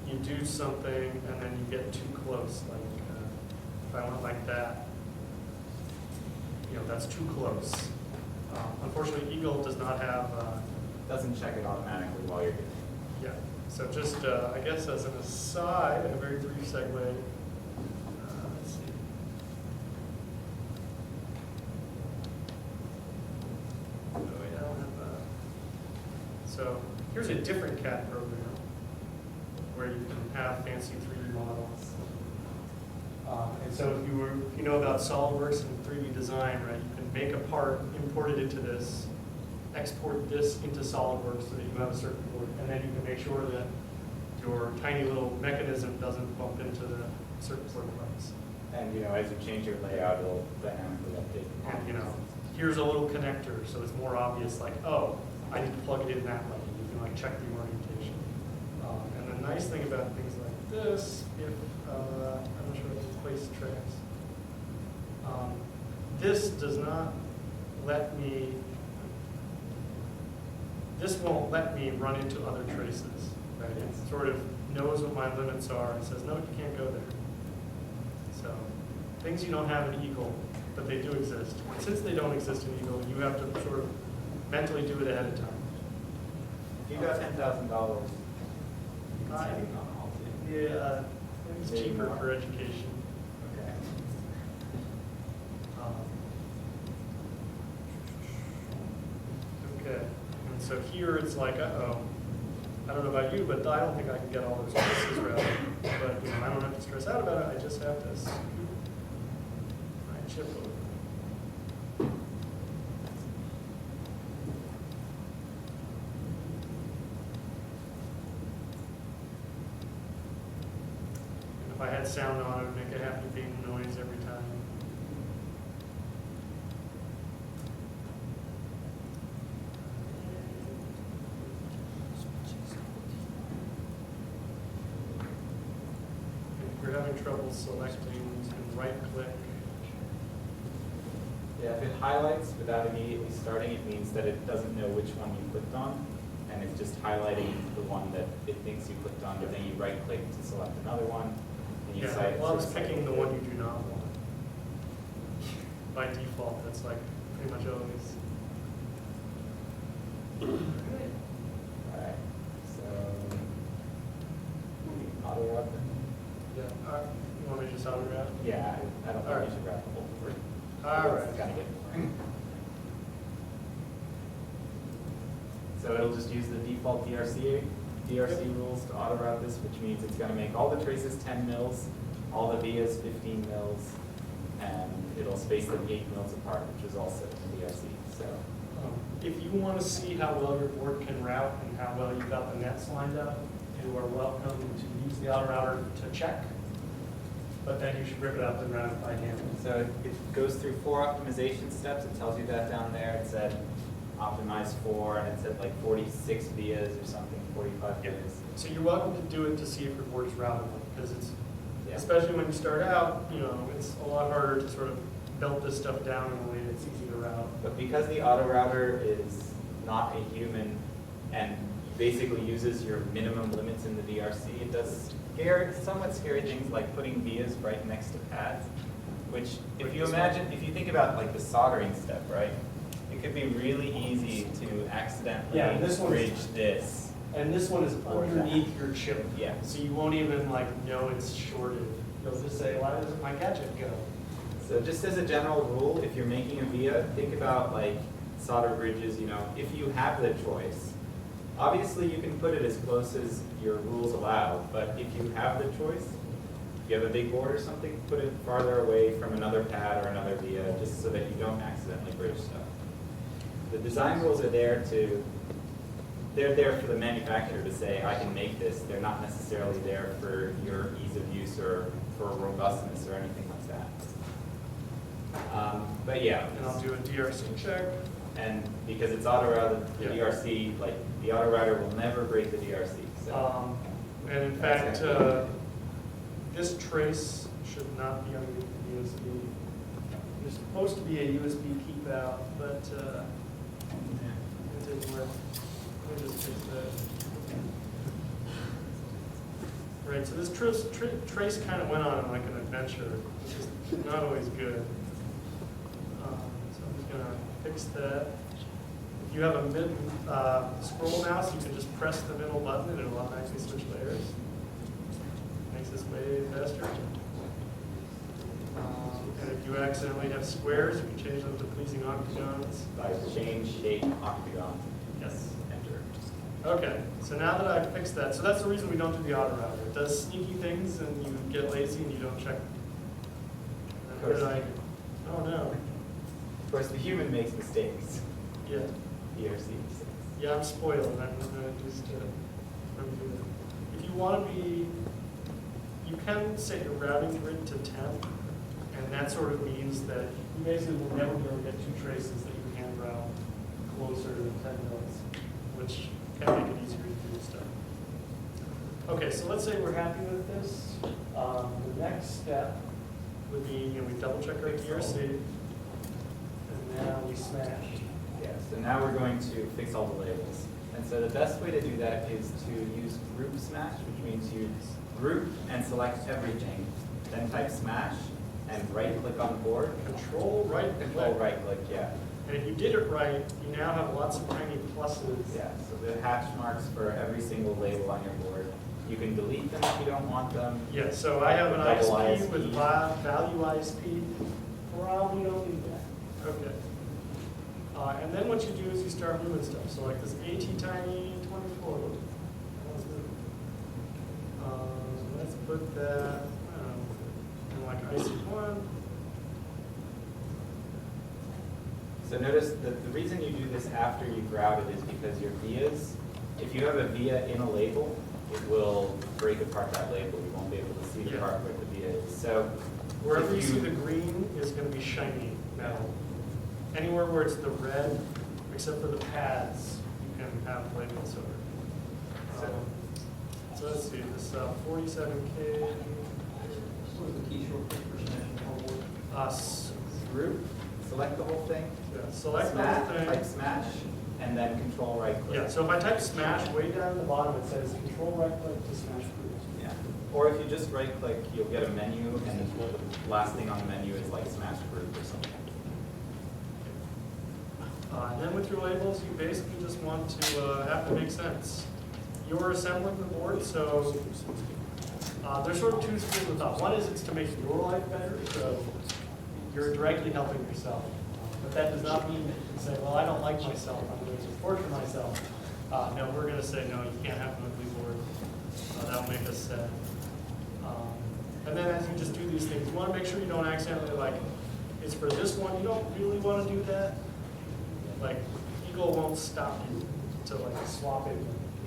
you do something and then you get too close. Like if I went like that, you know, that's too close. Unfortunately, Eagle does not have, Doesn't check it automatically while you're doing it. yeah. So just, I guess as an aside, in a very brief segue, let's see. Oh, yeah, I don't have, so here's a different CAD program where you can have fancy 3D models. And so if you know about SolidWorks and 3D design, right, you can make a part, import it into this, export this into SolidWorks so that you have a circuit board, and then you can make sure that your tiny little mechanism doesn't bump into the circuit board parts. And you know, as you change your layout, it'll dynamically update. And you know, here's a little connector, so it's more obvious, like, oh, I need to plug it in that way. You can like check the orientation. And the nice thing about things like this, if I'm not sure if it's place tracks, this does not let me. This won't let me run into other traces. Right? It sort of knows what my limits are and says, no, you can't go there. So things you don't have in Eagle, but they do exist. Since they don't exist in Eagle, you have to sort of mentally do it ahead of time. If you got $10,000, you can I- save it on all too. Yeah, it's Maybe cheaper more. for education. Okay. Okay, and so here it's like, uh-oh, I don't know about you, but I don't think I can get all those pieces routed. But you know, I don't have to stress out about it, I just have to scoop my chip over. And if If I had sound on, it would make a happy beam noise every time. If you're having trouble selecting, you can right click. Yeah, if it highlights without immediately starting, it means that it doesn't know which one you clicked on, and it's just highlighting the one that it thinks you clicked on, but then you right-click to select another one, and you Yeah, cite. well, I was picking the one you do not want. By default, that's like pretty much always. Alright, so, auto route then? Yeah. You want me to just auto route? Yeah, I don't think Alright. we should route the whole board. Alright. It's kind of getting boring. So it'll just use the default DRC rules to auto route this, which means it's gonna make all the traces 10 mils, all the vias 15 mils, and it'll space them 8 mils apart, which is also in DRC, so. If you want to see how well your board can route and how well you've got the nets lined up, you are welcome to use the auto router to check, but then you should rip it up and route it by hand. So it goes through 4 optimization steps, it tells you that down there, it said optimize 4, and it said like 46 vias or something, 45 Yeah. vias. So you're welcome to do it to see if your board is routable, because it's, Yeah. especially when you start out, it's a lot harder to sort of belt this stuff down in a way that's easy to route. But because the auto router is not a human and basically uses your minimum limits in the DRC, it does somewhat scary things like putting vias right next to pads, which if you imagine, if you think about like the soldering step, right? It could be really easy to accidentally Yeah, this one's- bridge this. And this one is Or that. underneath your chip. Yeah. So you won't even know it's shorted. You'll just say, why doesn't my gadget go? So just as a general rule, if you're making a via, think about like solder bridges, if you have the choice. Obviously, you can put it as close as your rules allow, but if you have the choice, if you have a big board or something, put it farther away from another pad or another via, just so that you don't accidentally bridge stuff. The design rules are there for the manufacturer to say, I can make this. They're not necessarily there for your ease of use or for robustness or anything like that. But yeah. And I'll do a DRC check. And because it's auto routed, the Yeah. DRC, the auto router will never break the DRC. So And in That's fact, good. this trace should not be underneath the USB. There's supposed to be a USB peep out, but it didn't work. Let me just fix that. Right, so this trace kind of went on like an adventure, which is not always good. So I'm just gonna fix that. If you have a scroll mouse, you can just press the middle button and it'll automatically switch layers. Makes this way faster. And if you accidentally have squares, you can change them to pleasing octagons. by change shape octagon, Yes. enter. Okay, so now that I've fixed that, so that's the reason we don't do the auto router. It does sneaky things and you get lazy and you don't check. And what did I do? Oh no, Of course, the human makes mistakes, yeah. DRC mistakes. Yeah, I'm spoiled. I'm gonna just undo it. If you want to be, you can set your routing grid to 10, and that sort of means that you basically will never be able to get 2 traces that you hand route closer to the 10 mils, which can make it easier to do stuff. Okay, so let's say we're happy with this. The next step would be, we double check our DRC, and now we smash. Yeah, so now we're going to fix all the labels. And so the best way to do that is to use group smash, which means you group and select everything, then type smash and right-click on the board. Control right Control click. right-click, yeah. And if you did it right, you now have lots of tiny pluses. Yeah, so the hash marks for every single label on your board. You can delete them if you don't want them. Yeah, so I have an Double ISP with ISP. value ISP. Probably don't need that. Okay. And then what you do is you start moving stuff. So like this AT-Tiny 24. Let's move. Let's put that in like IC1. So notice that the reason you do this after you've routed is because your vias if you have a via in a label, it will break apart that label. You won't be able to see the Yeah. part where the via is. So Wherever if you see the green is gonna be shiny metal. Anywhere where it's the red, except for the pads, you can have labels over. So let's see, this 47K, What was the key shortcut for Smash Forward? group, select the whole thing, select the smash, whole thing. type smash, and then control right click. Yeah, so if I type smash, way down at the bottom, it says control right click to smash group. Yeah. Or if you just right click, you'll get a menu, and the last thing on the menu is like smash group or something. And then with your labels, you basically just want to have to make sense. You're assembling the board, so there's sort of two schools of thought. One is it's to make your life better, so you're directly helping yourself. But that does not mean that you can say, well, I don't like myself, I'm going to torture myself. No, we're going to say, no, you can't have an ugly board. That'll make us sad. And then as you just do these things, you want to make sure you don't accidentally, like, it's for this one, you don't really want to do that. Like, Eagle won't stop you to like swap it.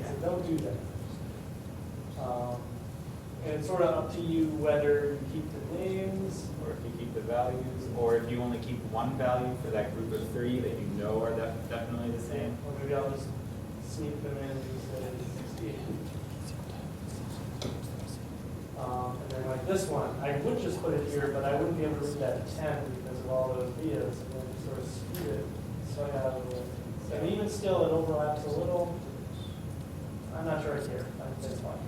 So don't do that. And it's sort of up to you whether you keep the names. Or if you keep the values, or if you only keep one value for that group of three that you know are definitely the same. Or maybe I'll just sneak them in and say 16. And then like this one, I would just put it here, but I wouldn't be able to read that 10 because of all those vias. And then sort of speed it. So I have, and even still, it overlaps a little. I'm not sure I care. I think that's fine.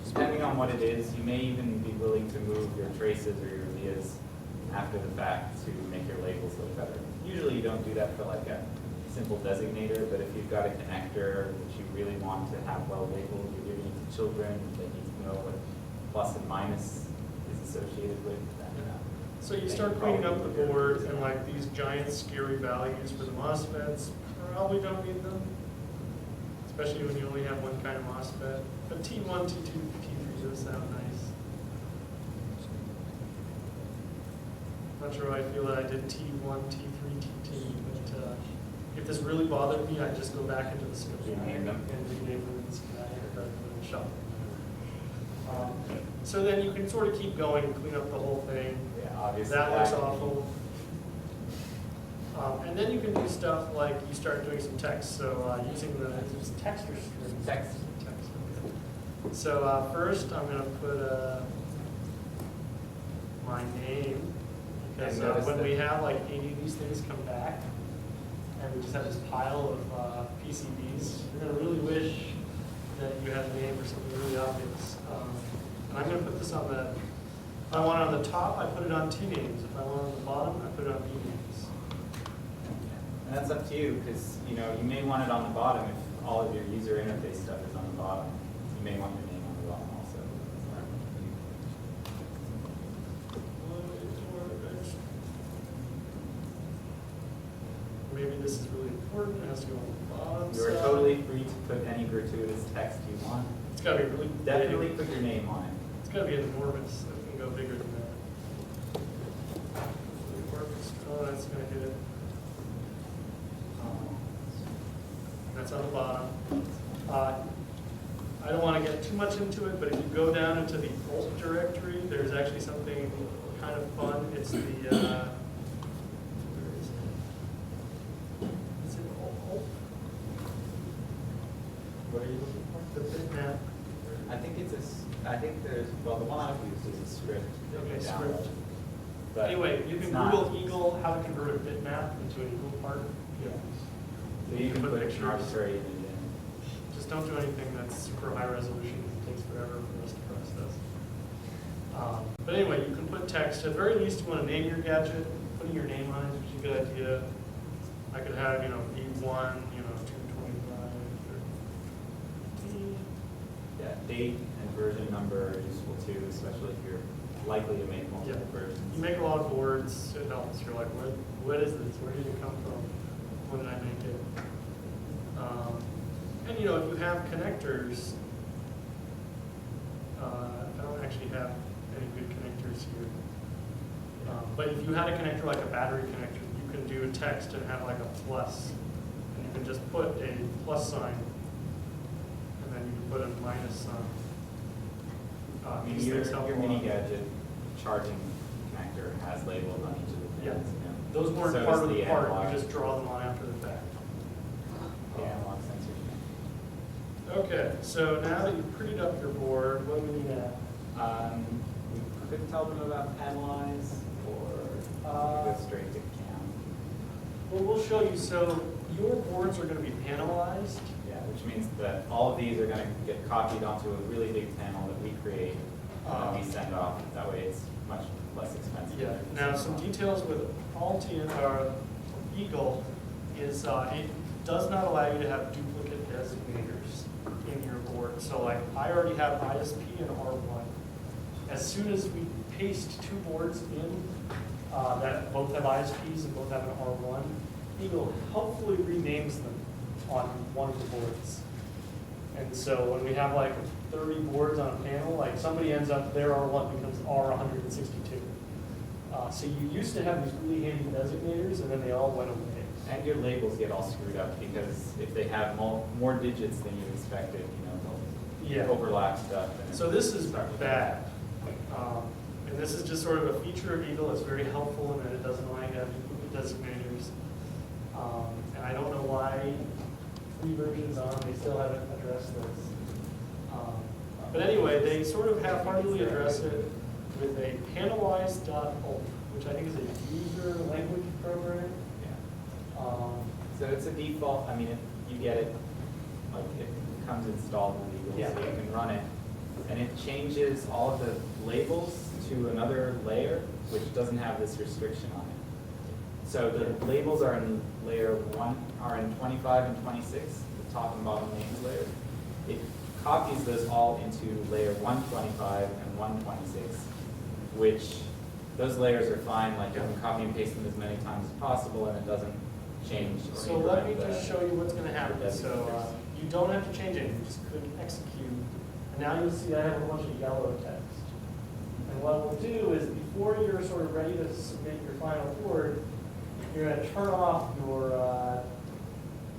Depending on what it is, you may even be willing to move your traces or your vias after the fact to make your labels look better. Usually you don't do that for like a simple designator, but if you've got a connector that you really want to have well labeled, you're giving it to children, they need to know what plus and minus is associated with, then, So you start cleaning up the board and like these giant scary values for the MOSFETs, probably don't need them. Especially when you only have one kind of MOSFET. But T1, T2, T3 does sound nice. Not sure how I feel that I did T1, T3, T2, but if this really bothered me, I'd just go back into the schematic Rename them. and rename them in the schematic rather than shuffle. So then you can sort of keep going and clean up the whole thing. yeah, obviously. That looks awful. And then you can do stuff like you start doing some text. So using the is it text or string? Text. Text. Okay. So first, I'm going to put my name because And notice when that- we have like 80 of these things come back, and we just have this pile of PCBs, you're going to really wish that you had a name for something really obvious. And I'm going to put this on the. If I want it on the top, I put it on T names. If I want it on the bottom, I put it on B names. And that's up to you, because you know, you may want it on the bottom if all of your user interface stuff is on the bottom. You may want your name on the bottom also. Maybe this is really important. It has to go on the bottom. You are side. totally free to put any gratuitous text you want. It's got to be really Definitely big. put your name on it. It's got to be enormous. It can go bigger than that. Oh, that's going to hit it. That's on the bottom. I don't want to get too much into it, but if you go down into the alt directory, there's actually something kind of fun. It's the, where is it? Is it alt? What are you looking for? The bitmap. I think there's, well, the one I've used is a script. that you Okay, download. script. But Anyway, you it's can not- Google Eagle how to convert a bitmap into an Eagle part. Yeah. So you can put an pictures. arbitrary image in. Just don't do anything that's super high resolution, it takes forever for us to process. But anyway, you can put text. At the very least, you want to name your gadget. Putting your name on it is usually a good idea. I could have, B1, 225, 13. Yeah, date and version number are useful too, especially if you're likely to make multiple Yeah. versions. You make a lot of boards, it helps. You're like, what is this? Where did it come from? When did I make it? And if you have connectors, I don't actually have any good connectors here. But if you had a connector like a battery connector, you can do a text and have like a plus. And you can just put a plus sign then you can put a minus sign. I mean, These your things help a mini lot. gadget charging connector has labels on each of the Yeah. pins, you know. Those weren't So part is of the part, analog- you just draw them on after the fact. The analog sensor. Okay, so now that you've prettied up your board, what do we need now? We could tell them about Panelize or go straight to CAM. Well, we'll show you, so your boards are gonna be panelized. Yeah, which means that all of these are gonna get copied onto a really big panel that we create, and we send off. That way it's much less expensive. Yeah, now some details with Altium, or Eagle, is it does not allow you to have duplicate designators in your board. So like, I already have ISP and R1. As soon as we paste two boards in that both have ISPs and both have an R1, Eagle helpfully renames them on one of the boards. And so when we have like 30 boards on a panel, like somebody ends up, their R1 becomes R162. So you used to have these really handy designators, and then they all went away. And your labels get all screwed up because if they have more digits than you expected, you know, Yeah. they'll overlap stuff. And So this is start with- bad. And this is just sort of a feature of Eagle. It's very helpful in that it doesn't allow you to have duplicate designators. And I don't know why 3 versions on, they still haven't addressed this. But anyway, they sort of half-heartedly address it with a panelize.ult, which I think is a user language program. Yeah. So it's a default, I mean, you get it, like it comes installed with Eagle, Yeah. so you can run it. And it changes all of the labels to another layer, which doesn't have this restriction on it. So the labels are in layer 1, are in 25 and 26, the top and bottom names layer. It copies those all into layer 125 and 126, which those layers are fine, like you can copy and paste them as many times as possible and it doesn't change. Or So let me interrupt just the- show you what's gonna happen. the So designators. you don't have to change anything, you just click execute. And now you'll see I have a bunch of yellow text. And what we'll do is before you're sort of ready to submit your final board, you're gonna turn off your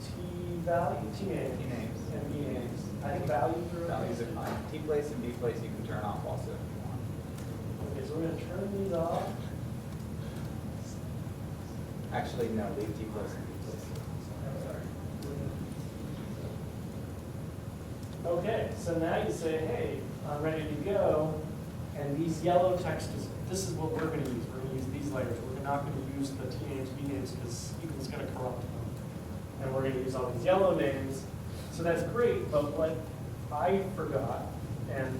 T-value, T-names. T-names. And B-names. I think values are. Values are fine. T place and B place you can turn off also if you want. Okay, so we're gonna turn these off. Actually, no, leave T place and B place. Okay, so now you say, hey, I'm ready to go, and these yellow text is, this is what we're gonna use. We're gonna use these layers. We're not gonna use the T names, B names, because Eagle's gonna corrupt them. And we're gonna use all these yellow names. So that's great, but what I forgot, and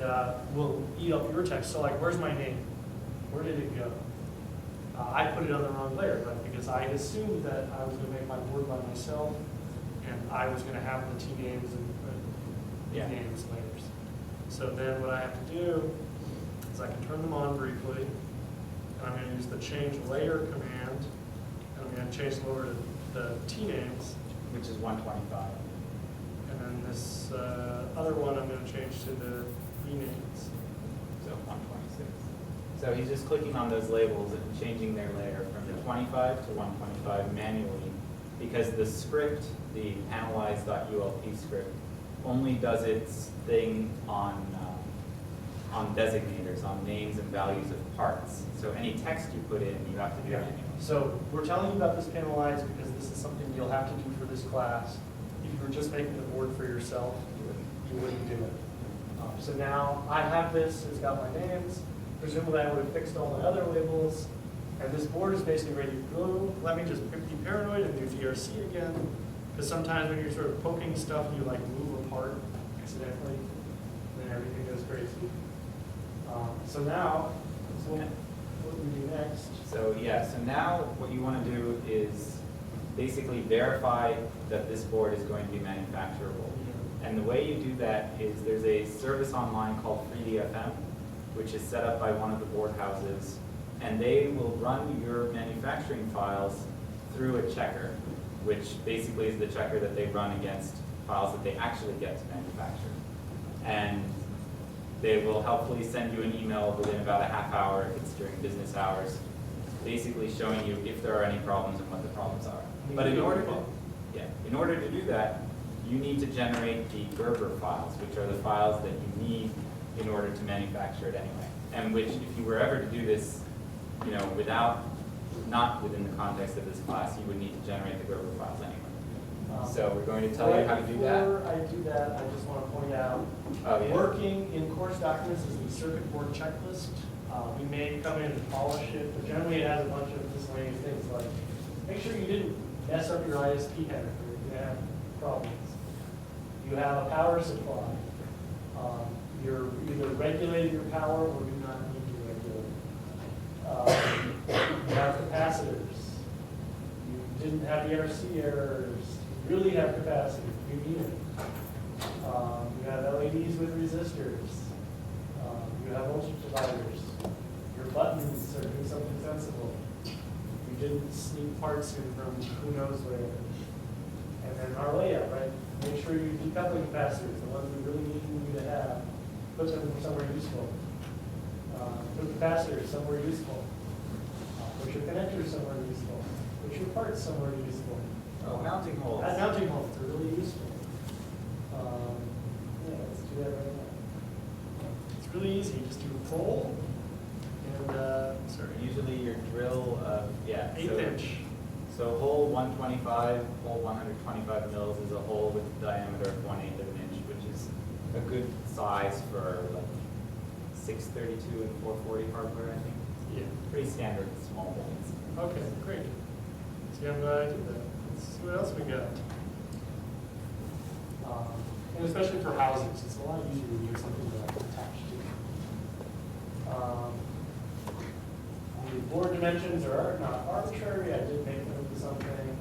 will eat up your text, so like, where's my name? Where did it go? I put it on the wrong layer, right? Because I assumed that I was gonna make my board by myself, and I was gonna have the T names and Yeah. names layers. So then what I have to do is I can turn them on briefly, and I'm gonna use the change layer command, and I'm gonna change them over to the T names, Which is 125. and then this other one I'm gonna change to the B names. So 126. So he's just clicking on those labels and changing their layer from the 25 to 125 manually because the script, the analyze.ulp script, only does its thing on designators, on names and values of parts. So any text you put in, you have to do manually. So we're telling you about this panelize because this is something you'll have to do for this class. If you were just making the board for yourself, you wouldn't do it. So now I have this, it's got my names. Presumably I would have fixed all my other labels. And this board is basically ready to go. Let me just be paranoid and do DRC again. Because sometimes when you're sort of poking stuff, you like move apart accidentally, and then everything goes crazy. So now, what do we do next? So yeah, so now what you want to do is basically verify that this board is going to be manufacturable. And the way you do that is there's a service online called FreeDFM, which is set up by one of the board houses, and they will run your manufacturing files through a checker, which basically is the checker that they run against files that they actually get to manufacture. And they will helpfully send you an email within about a half hour if it's during business hours, basically showing you if there are any problems and what the problems are. But in order to do that, you need to generate the Gerber files, which are the files that you need in order to manufacture it anyway. And which, if you were ever to do this, you know, not within the context of this class, you would need to generate the Gerber files anyway. So we're going to tell you how to do that. Before I do that, I just want to point out, Oh, yeah. working in course documents is the circuit board checklist. We may come in and polish it, but generally it has a bunch of miscellaneous things like, make sure you didn't mess up your ISP header, or you're gonna have problems. You have a power supply. You're either regulating your power or do not need to regulate. You have capacitors. You didn't have ERC errors. You really have capacity. You need it. You have LEDs with resistors. You have voltage dividers. Your buttons are doing something sensible. You didn't sneak parts in from who knows where. And then our layout, right? Make sure you decoupling capacitors, the ones we really need you to have, put them somewhere useful. Put capacitors somewhere useful. Put your connectors somewhere useful. Put your parts somewhere useful. Oh, mounting holes. Mounting holes are really useful. Yeah, let's do that right now. It's really easy. Just do a pole and, sorry, Usually your drill, yeah. 1/8 inch. So hole 125, hole 125 mils is a hole with a diameter of 1/8 of an inch, which is a good size for like 632 and 440 hardware, I think. Yeah. Pretty standard small holes. Okay, great. See, I'm glad I did that. Let's see what else we got. And especially for housings, it's a lot easier when you have something attached to. The board dimensions are not arbitrary. I did make them into something.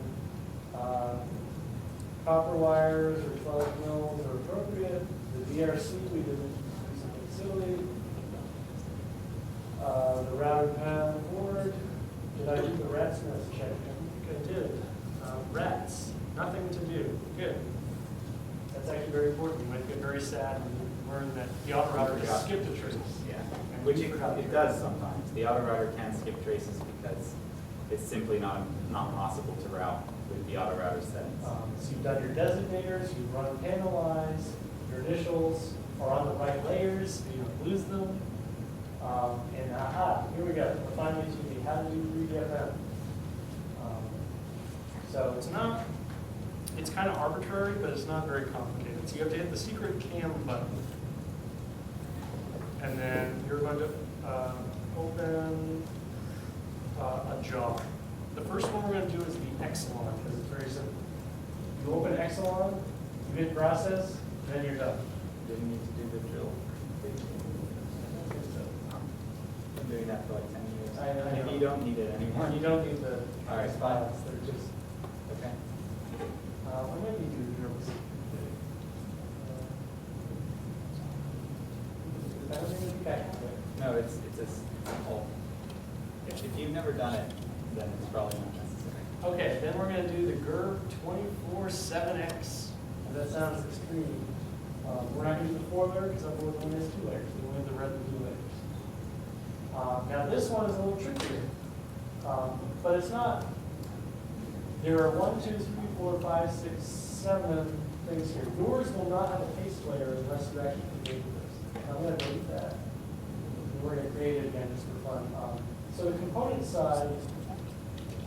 Copper wires or 12 mils are appropriate. The DRC, we didn't do something silly. The routing panel board. Did I do the rats nest check? I think I did. Rats, nothing to do. Good. That's actually very important. You might get very sad when you learn that the auto router just skipped a trace. Yeah, which it does sometimes. The auto router can skip traces because it's simply not possible to route with the auto router settings. So you've done your designators, you've run panelize, your initials are on the right layers, so you don't lose them. And here we go. We're finally to how to do 3DFM. So it's kind of arbitrary, but it's not very complicated. So you have to hit the secret cam button. And then you're going to open a jar. The first one we're going to do is the Exelon, because it's very simple. You open Exelon, you hit process, then you're done. Didn't need to do the drill. Been doing that for like 10 years. I know. Maybe you don't need it anymore. You don't need the All right. files, they're just, Okay. I might need to do drills. That was in the back. No, it's a simple. If you've never done it, then it's probably not necessary. Okay, then we're going to do the GERB 24/7X. That sounds extreme. We're not going to do the 4-layer because our board only has 2 layers. We only have the red and blue layers. Now this one is a little trickier, but it's not. There are 1, 2, 3, 4, 5, 6, 7 things here. Yours will not have a paste layer unless you actually create this. I'm going to delete that. We're going to create it again just for fun. So the component side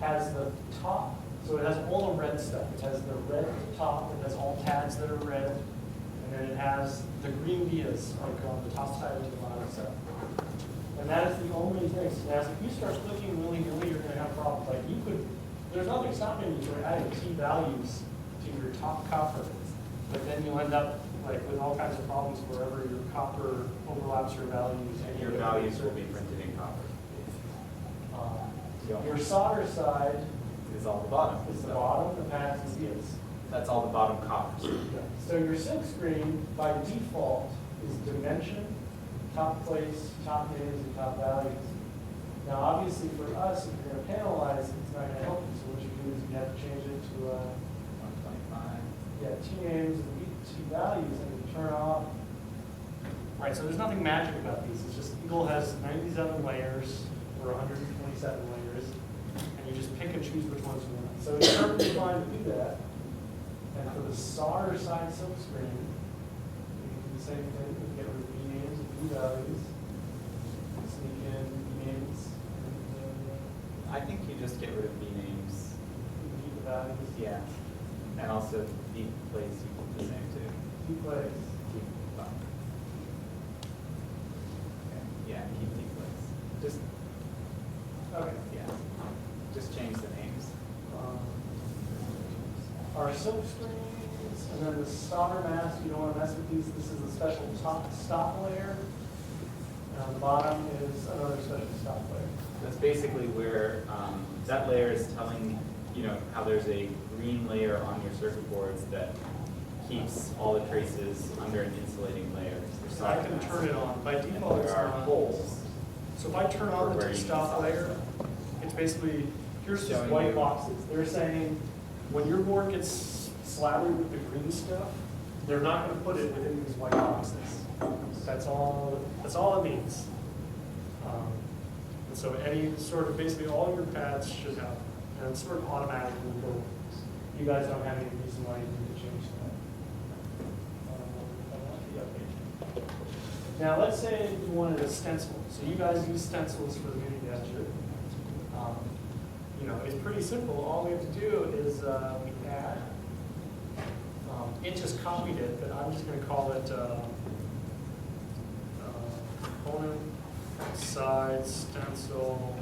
has the top, so it has all the red stuff. It has the red top, it has all tabs that are red, and then it has the green vias like on the top side and the bottom side. And that is the only thing. So now if you start clicking willy-nilly, you're going to have problems. Like you could, there's nothing stopping you from adding key values to your top copper, but then you'll end up like with all kinds of problems wherever your copper overlaps your values. And your values will be printed in copper. Your solder side Is all the bottom. is the So bottom, the pads and vias. That's all the bottom coppers. So your silk screen by default is dimension, top place, top names, and top values. Now obviously for us, if you're going to panelize, it's not going to help you. So what you do is you have to change it to 125. T names and T values and you turn off. Right, so there's nothing magic about these. It's just Eagle has 97 layers or 127 layers, and you just pick and choose which ones you want. So it's perfectly fine to do that. And for the solder side silk screen, you can do the same thing, you get rid of V names and V values, sneak in V names, and I think you just get rid of V names. you can keep the values. Yeah. And also V plays you keep the same too. V plays. Keep, okay. Yeah, keep D plays. Just, Okay. yeah. Just change the names. Our silk screens, and then the solder mask, you don't want to mess with these. This is a special stop layer. And on the bottom is another special stop layer. That's basically where that layer is telling, how there's a green layer on your circuit boards that keeps all the traces under an insulating layer. So I can turn it on. By default, it's There are on. holes. So if I turn on Where the you stop can layer, it's basically, here's just Showing white you. boxes. They're saying, when your board gets slathered with the green stuff, they're not gonna put it within these white boxes. That's all it means. And so any sort of, basically all your pads should have, and it's sort of automatically go. You guys don't have any reason why you need to change that. Now, let's say you wanted a stencil. So you guys use stencils for the Mini Gadget. It's pretty simple. All we have to do is we add. It just copied it, but I'm just going to call it component side stencil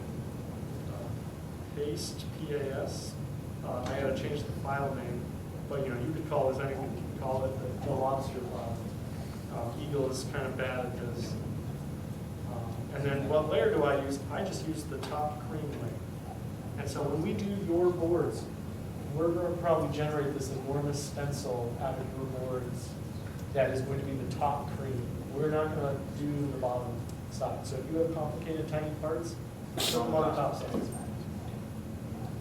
paste PAS. I got to change the file name, but you could call this anything. You could call it the lobster file. Eagle is kind of bad at this. And then what layer do I use? I just use the top cream layer. And so when we do your boards, we're going to probably generate this enormous stencil out of your boards that is going to be the top cream. We're not going to do the bottom side. So if you have complicated tiny parts, throw them on the top side.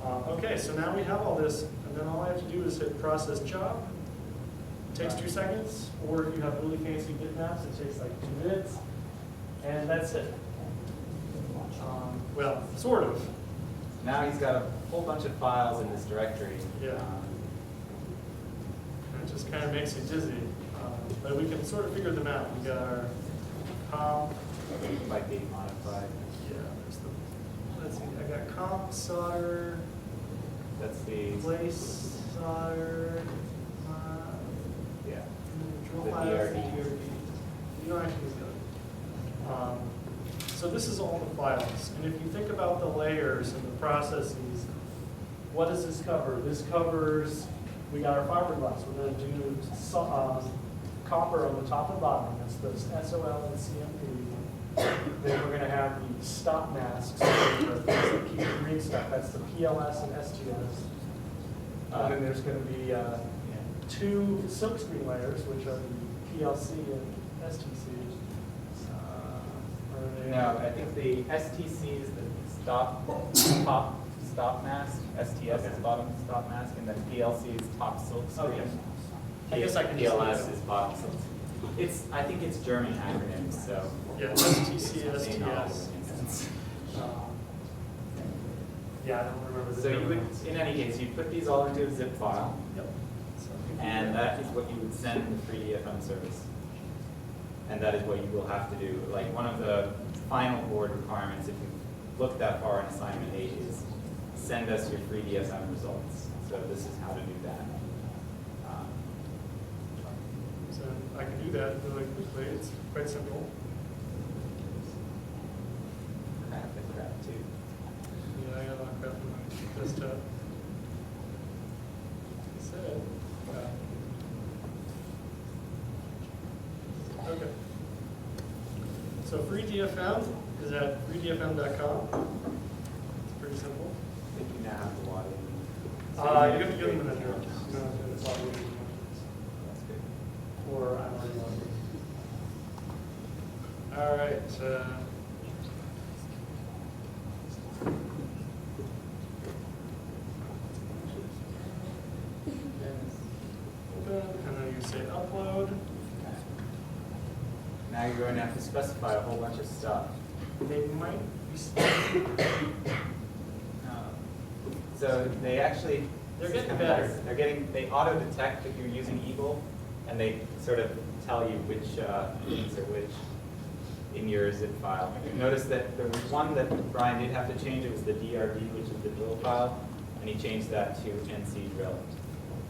Okay, so now we have all this, and then all I have to do is hit process job. It takes 2 seconds, or if you have really fancy bitmaps, it takes like 2 minutes, and that's it. Well, sort of. Now he's got a whole bunch of files in this directory. Yeah. It just kind of makes you dizzy. But we can sort of figure them out. We got our comp. Might be modified. Yeah, there's the, let's see, I got comp solder, That's the, place solder, yeah. drill The files, DRD. DRD. You don't actually need to. So this is all the files. And if you think about the layers and the processes, what does this cover? This covers, we got our fiberglass. We're going to do copper on the top and bottom. That's the SOL and CMP. Then we're going to have the stop masks, which are things that keep the green stuff. That's the PLS and STS. And then there's going to be 2 silkscreen layers, which are the PLC and STC. No, I think the STC is the top stop mask, STS is bottom stop mask, and then PLC is top silk screen. Okay. I guess I can just PLS leave it. is bottom silk. I think it's German acronyms, so. Yeah, STC, It's STS. in all instances. Yeah, I don't remember the. So you German would, ones. in any case, you put these all into a zip file, Yep. So we can and do that is what you would send the 3DFM service. And that is what you will have to do. Like one of the final board requirements, if you look that far in assignment 8, is send us your 3DSM results. So this is how to do that. So I can do that really quickly. It's quite simple. Crap and crap too. Yeah, I got a lot of crap on my desktop. Said. Okay. So FreeDFM is at freedfm.com. It's pretty simple. I think you now have to log in. You have to give them an address. No, it's all good. That's good. Or I'm already logged in. All right. Open, and then you say upload. Now you're going to have to specify a whole bunch of stuff. They might be. So they actually, They're This is getting kinda better. nice. They auto detect if you're using Eagle, and they sort of tell you which things are which in your zip file. Notice that there was one that Brian did have to change. It was the DRD, which is the drill file, and he changed that to NC drill.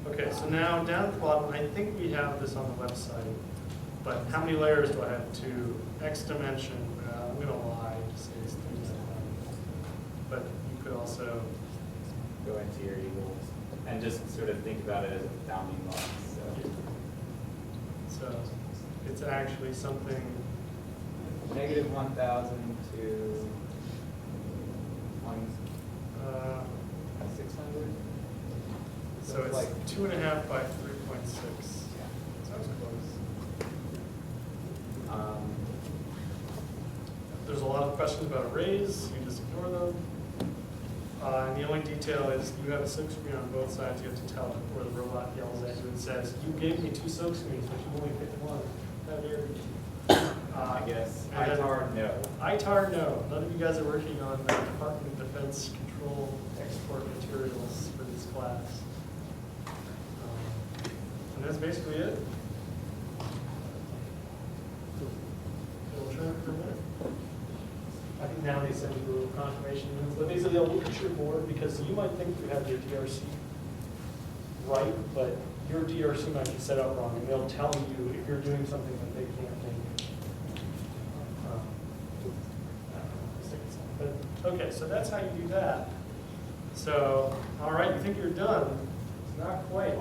Okay, so now down at the bottom, I think we have this on the website, but how many layers do I have? 2, X dimension, I'm gonna lie, just say it's 3 to 7. But you could also, Go into your Eagle and just sort of think about it as a bounding box. so it's actually something, So -1,000 to uh, 1,600. so it's like 2.5 by 3.6. Sounds close. There's a lot of questions about arrays, you just ignore them. And the only detail is you have a silk screen on both sides, you have to tell before the robot yells at you and says, you gave me 2 silk screens, but you only picked one. How dare you? I guess. and then- ITAR, no. ITAR, no. None of you guys are working on the Department of Defense control export materials for this class. And that's basically it. So we'll try it for a minute. I think now they send you a little confirmation emails, but basically they'll look at your board because you might think you have your DRC right, but your DRC might be set up wrong, and they'll tell you if you're doing something that they can't think. But, okay, so that's how you do that. So, all right, you think you're done? It's not quite.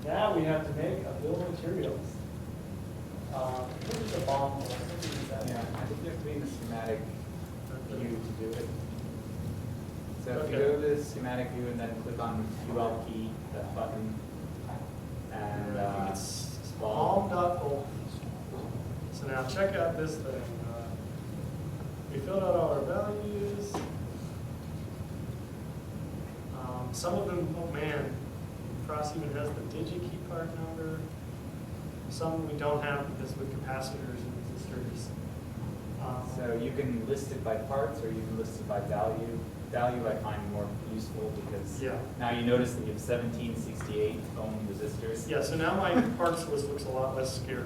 Now we have to make a bill of materials. Here's a bomb. Yeah, I think you have to be in the schematic view to do it. So if you Okay. go to the schematic view and then click on UL key, that button, and It's bomb.old. So now check out this thing. We filled out all our values. Some of them, oh man, Frost even has the DigiKey part number. Some we don't have because with capacitors and resistors. so you can list it by parts or you can list it by value. Value I find more useful because Yeah. now you notice that you have 1768 ohm resistors. Yeah, so now my parts list looks a lot less scary.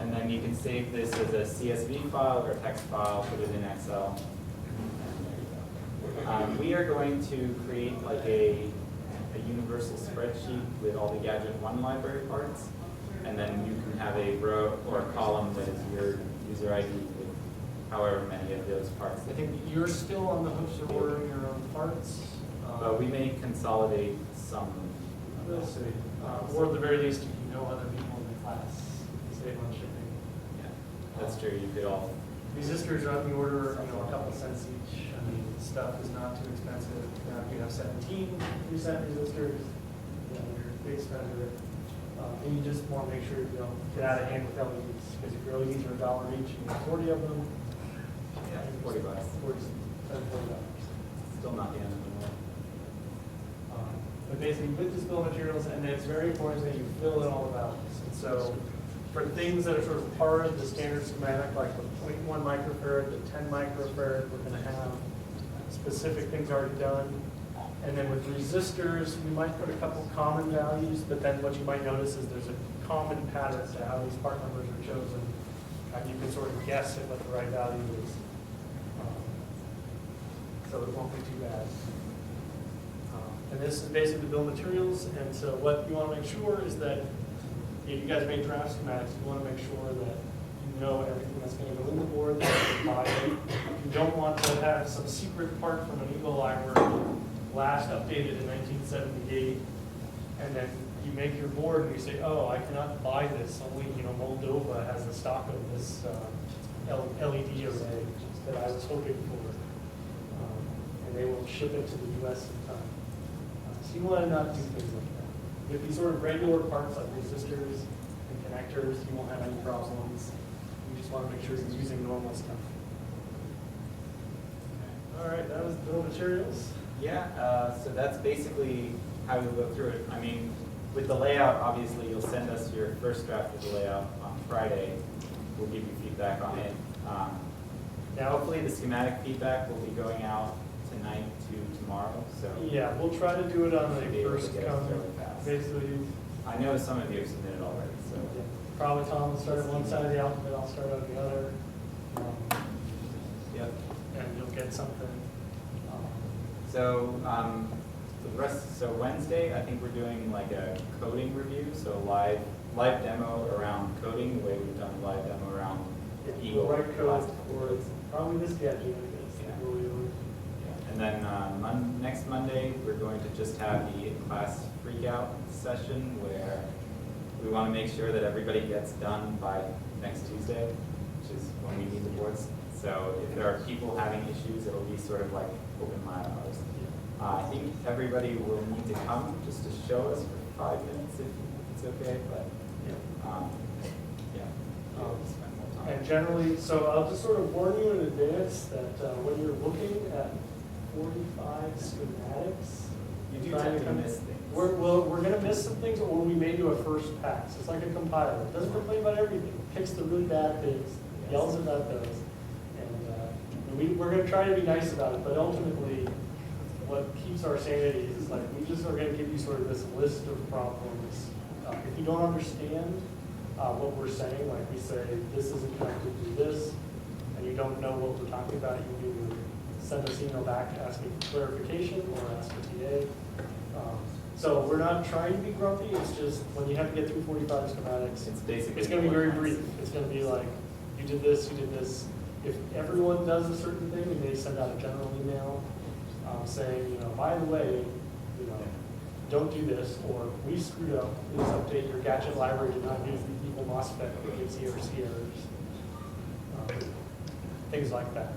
And then you can save this as a CSV file or a text file, put it in Excel. And there you go. We are going to create like a universal spreadsheet with all the Gadget 1 library parts. And then you can have a row or a column that is your user ID with however many of those parts. I think you're still on the hook for ordering your own parts. But we may consolidate some. We'll see. Or at the very least, if you know other people in the class, save on shipping. Yeah, that's true. You could all. Resistors are on the order, a couple cents each. I mean, stuff is not too expensive. Now, if you have 17 resistors, you're a big spender. And you just want to make sure you don't get out of hand with LEDs, because if your LEDs are $1 each, and you have 40 of them. Yeah, $40. $40. Still not the end of the world. But basically, with this bill of materials, and then it's very important that you fill in all the values. And so, for things that are sort of part of the standard schematic, like the 0.1 microfarad, the 10 microfarad, we're going to have specific things already done. And then with resistors, we might put a couple common values, but then what you might notice is there's a common pattern to how these part numbers are chosen. And you can sort of guess at what the right value is. So it won't be too bad. And this is basically the bill of materials, and so what you want to make sure is that if you guys make draft schematics, you want to make sure that you know everything that's going to go in the board, that you can buy it. You don't want to have some secret part from an Eagle library last updated in 1978, and then you make your board and you say, oh, I cannot buy this, only Moldova has a stock of this LED array that I was hoping for. And they will ship it to the US in time. So you want to not do things like that. With these sort of regular parts like resistors and connectors, you won't have any problems. You just want to make sure you're using normal stuff. All right, that was the bill of materials. Yeah, so that's basically how you'll go through it. I mean, with the layout, obviously, you'll send us your first draft of the layout on Friday. We'll give you feedback on it. Now, hopefully, the schematic feedback will be going out tonight to tomorrow, so. Yeah, we'll try to do it on Should be the able to first get us come, fairly fast. basically. I know some of you have submitted already, so. Probably Tom will start on one side of the alphabet, I'll start on the other. Yep. And you'll get something. So, for the rest, so Wednesday, I think we're doing like a coding review, so live demo around coding, the way we've done live demo around Eagle. Write the code last couple for days. probably this gadget, I guess. Yeah. We'll do. Yeah. And then next Monday, we're going to just have the in-class freakout session where we want to make sure that everybody gets done by next Tuesday, which is when we need the boards. So if there are people having issues, it'll be sort of like open lab hours. I think everybody will need to come just to show us for 5 minutes if it's okay, but yeah, we'll spend more time. And generally, so I'll just sort of warn you in advance that when you're looking at 45 schematics, You do trying tend to to come- miss things. we're gonna miss some things, or we may do a first pass. It's like a compiler. It doesn't complain about everything. It picks the really bad things, yells about those. And we're gonna try to be nice about it, but ultimately, what keeps our sanity is like, we just are gonna give you sort of this list of problems. If you don't understand what we're saying, like we say, this isn't connected to this, and you don't know what we're talking about, you can either send us email back asking for clarification or ask a TA. So we're not trying to be grumpy, it's just when you have to get through 45 schematics, It's basically. it's gonna be very one brief. It's gonna be like, you did this, you did this. If everyone does a certain thing, we may send out a general email saying, by the way, don't do this, or we screwed up, please update your gadget library to not use the evil MOSFET that gives ERC errors. Things like that.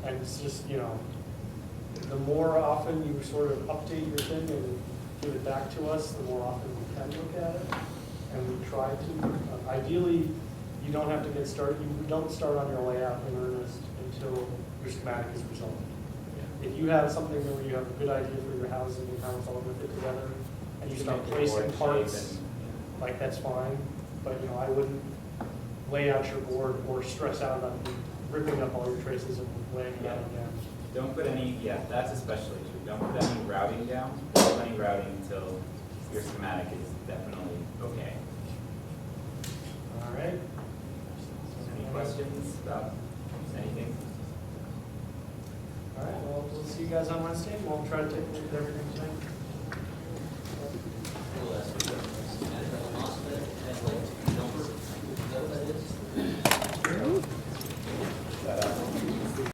And it's just, the more often you sort of update your thing and give it back to us, the more often we can look at it. And we try to, ideally, you don't have to get started, you don't start on your layout in earnest until your schematic is resolved. If you have something where you have a good idea for your housing and how it's all going to fit together, and you start placing parts, like that's fine, but I wouldn't lay out your board or stress out about ripping up all your traces and laying it out again. Don't put any, that's especially true. Don't put any routing down. Don't put any routing until your schematic is definitely okay. All right? Any questions about anything? All right, well, we'll see you guys on Wednesday. We'll try to take a look at everything tonight. We'll ask you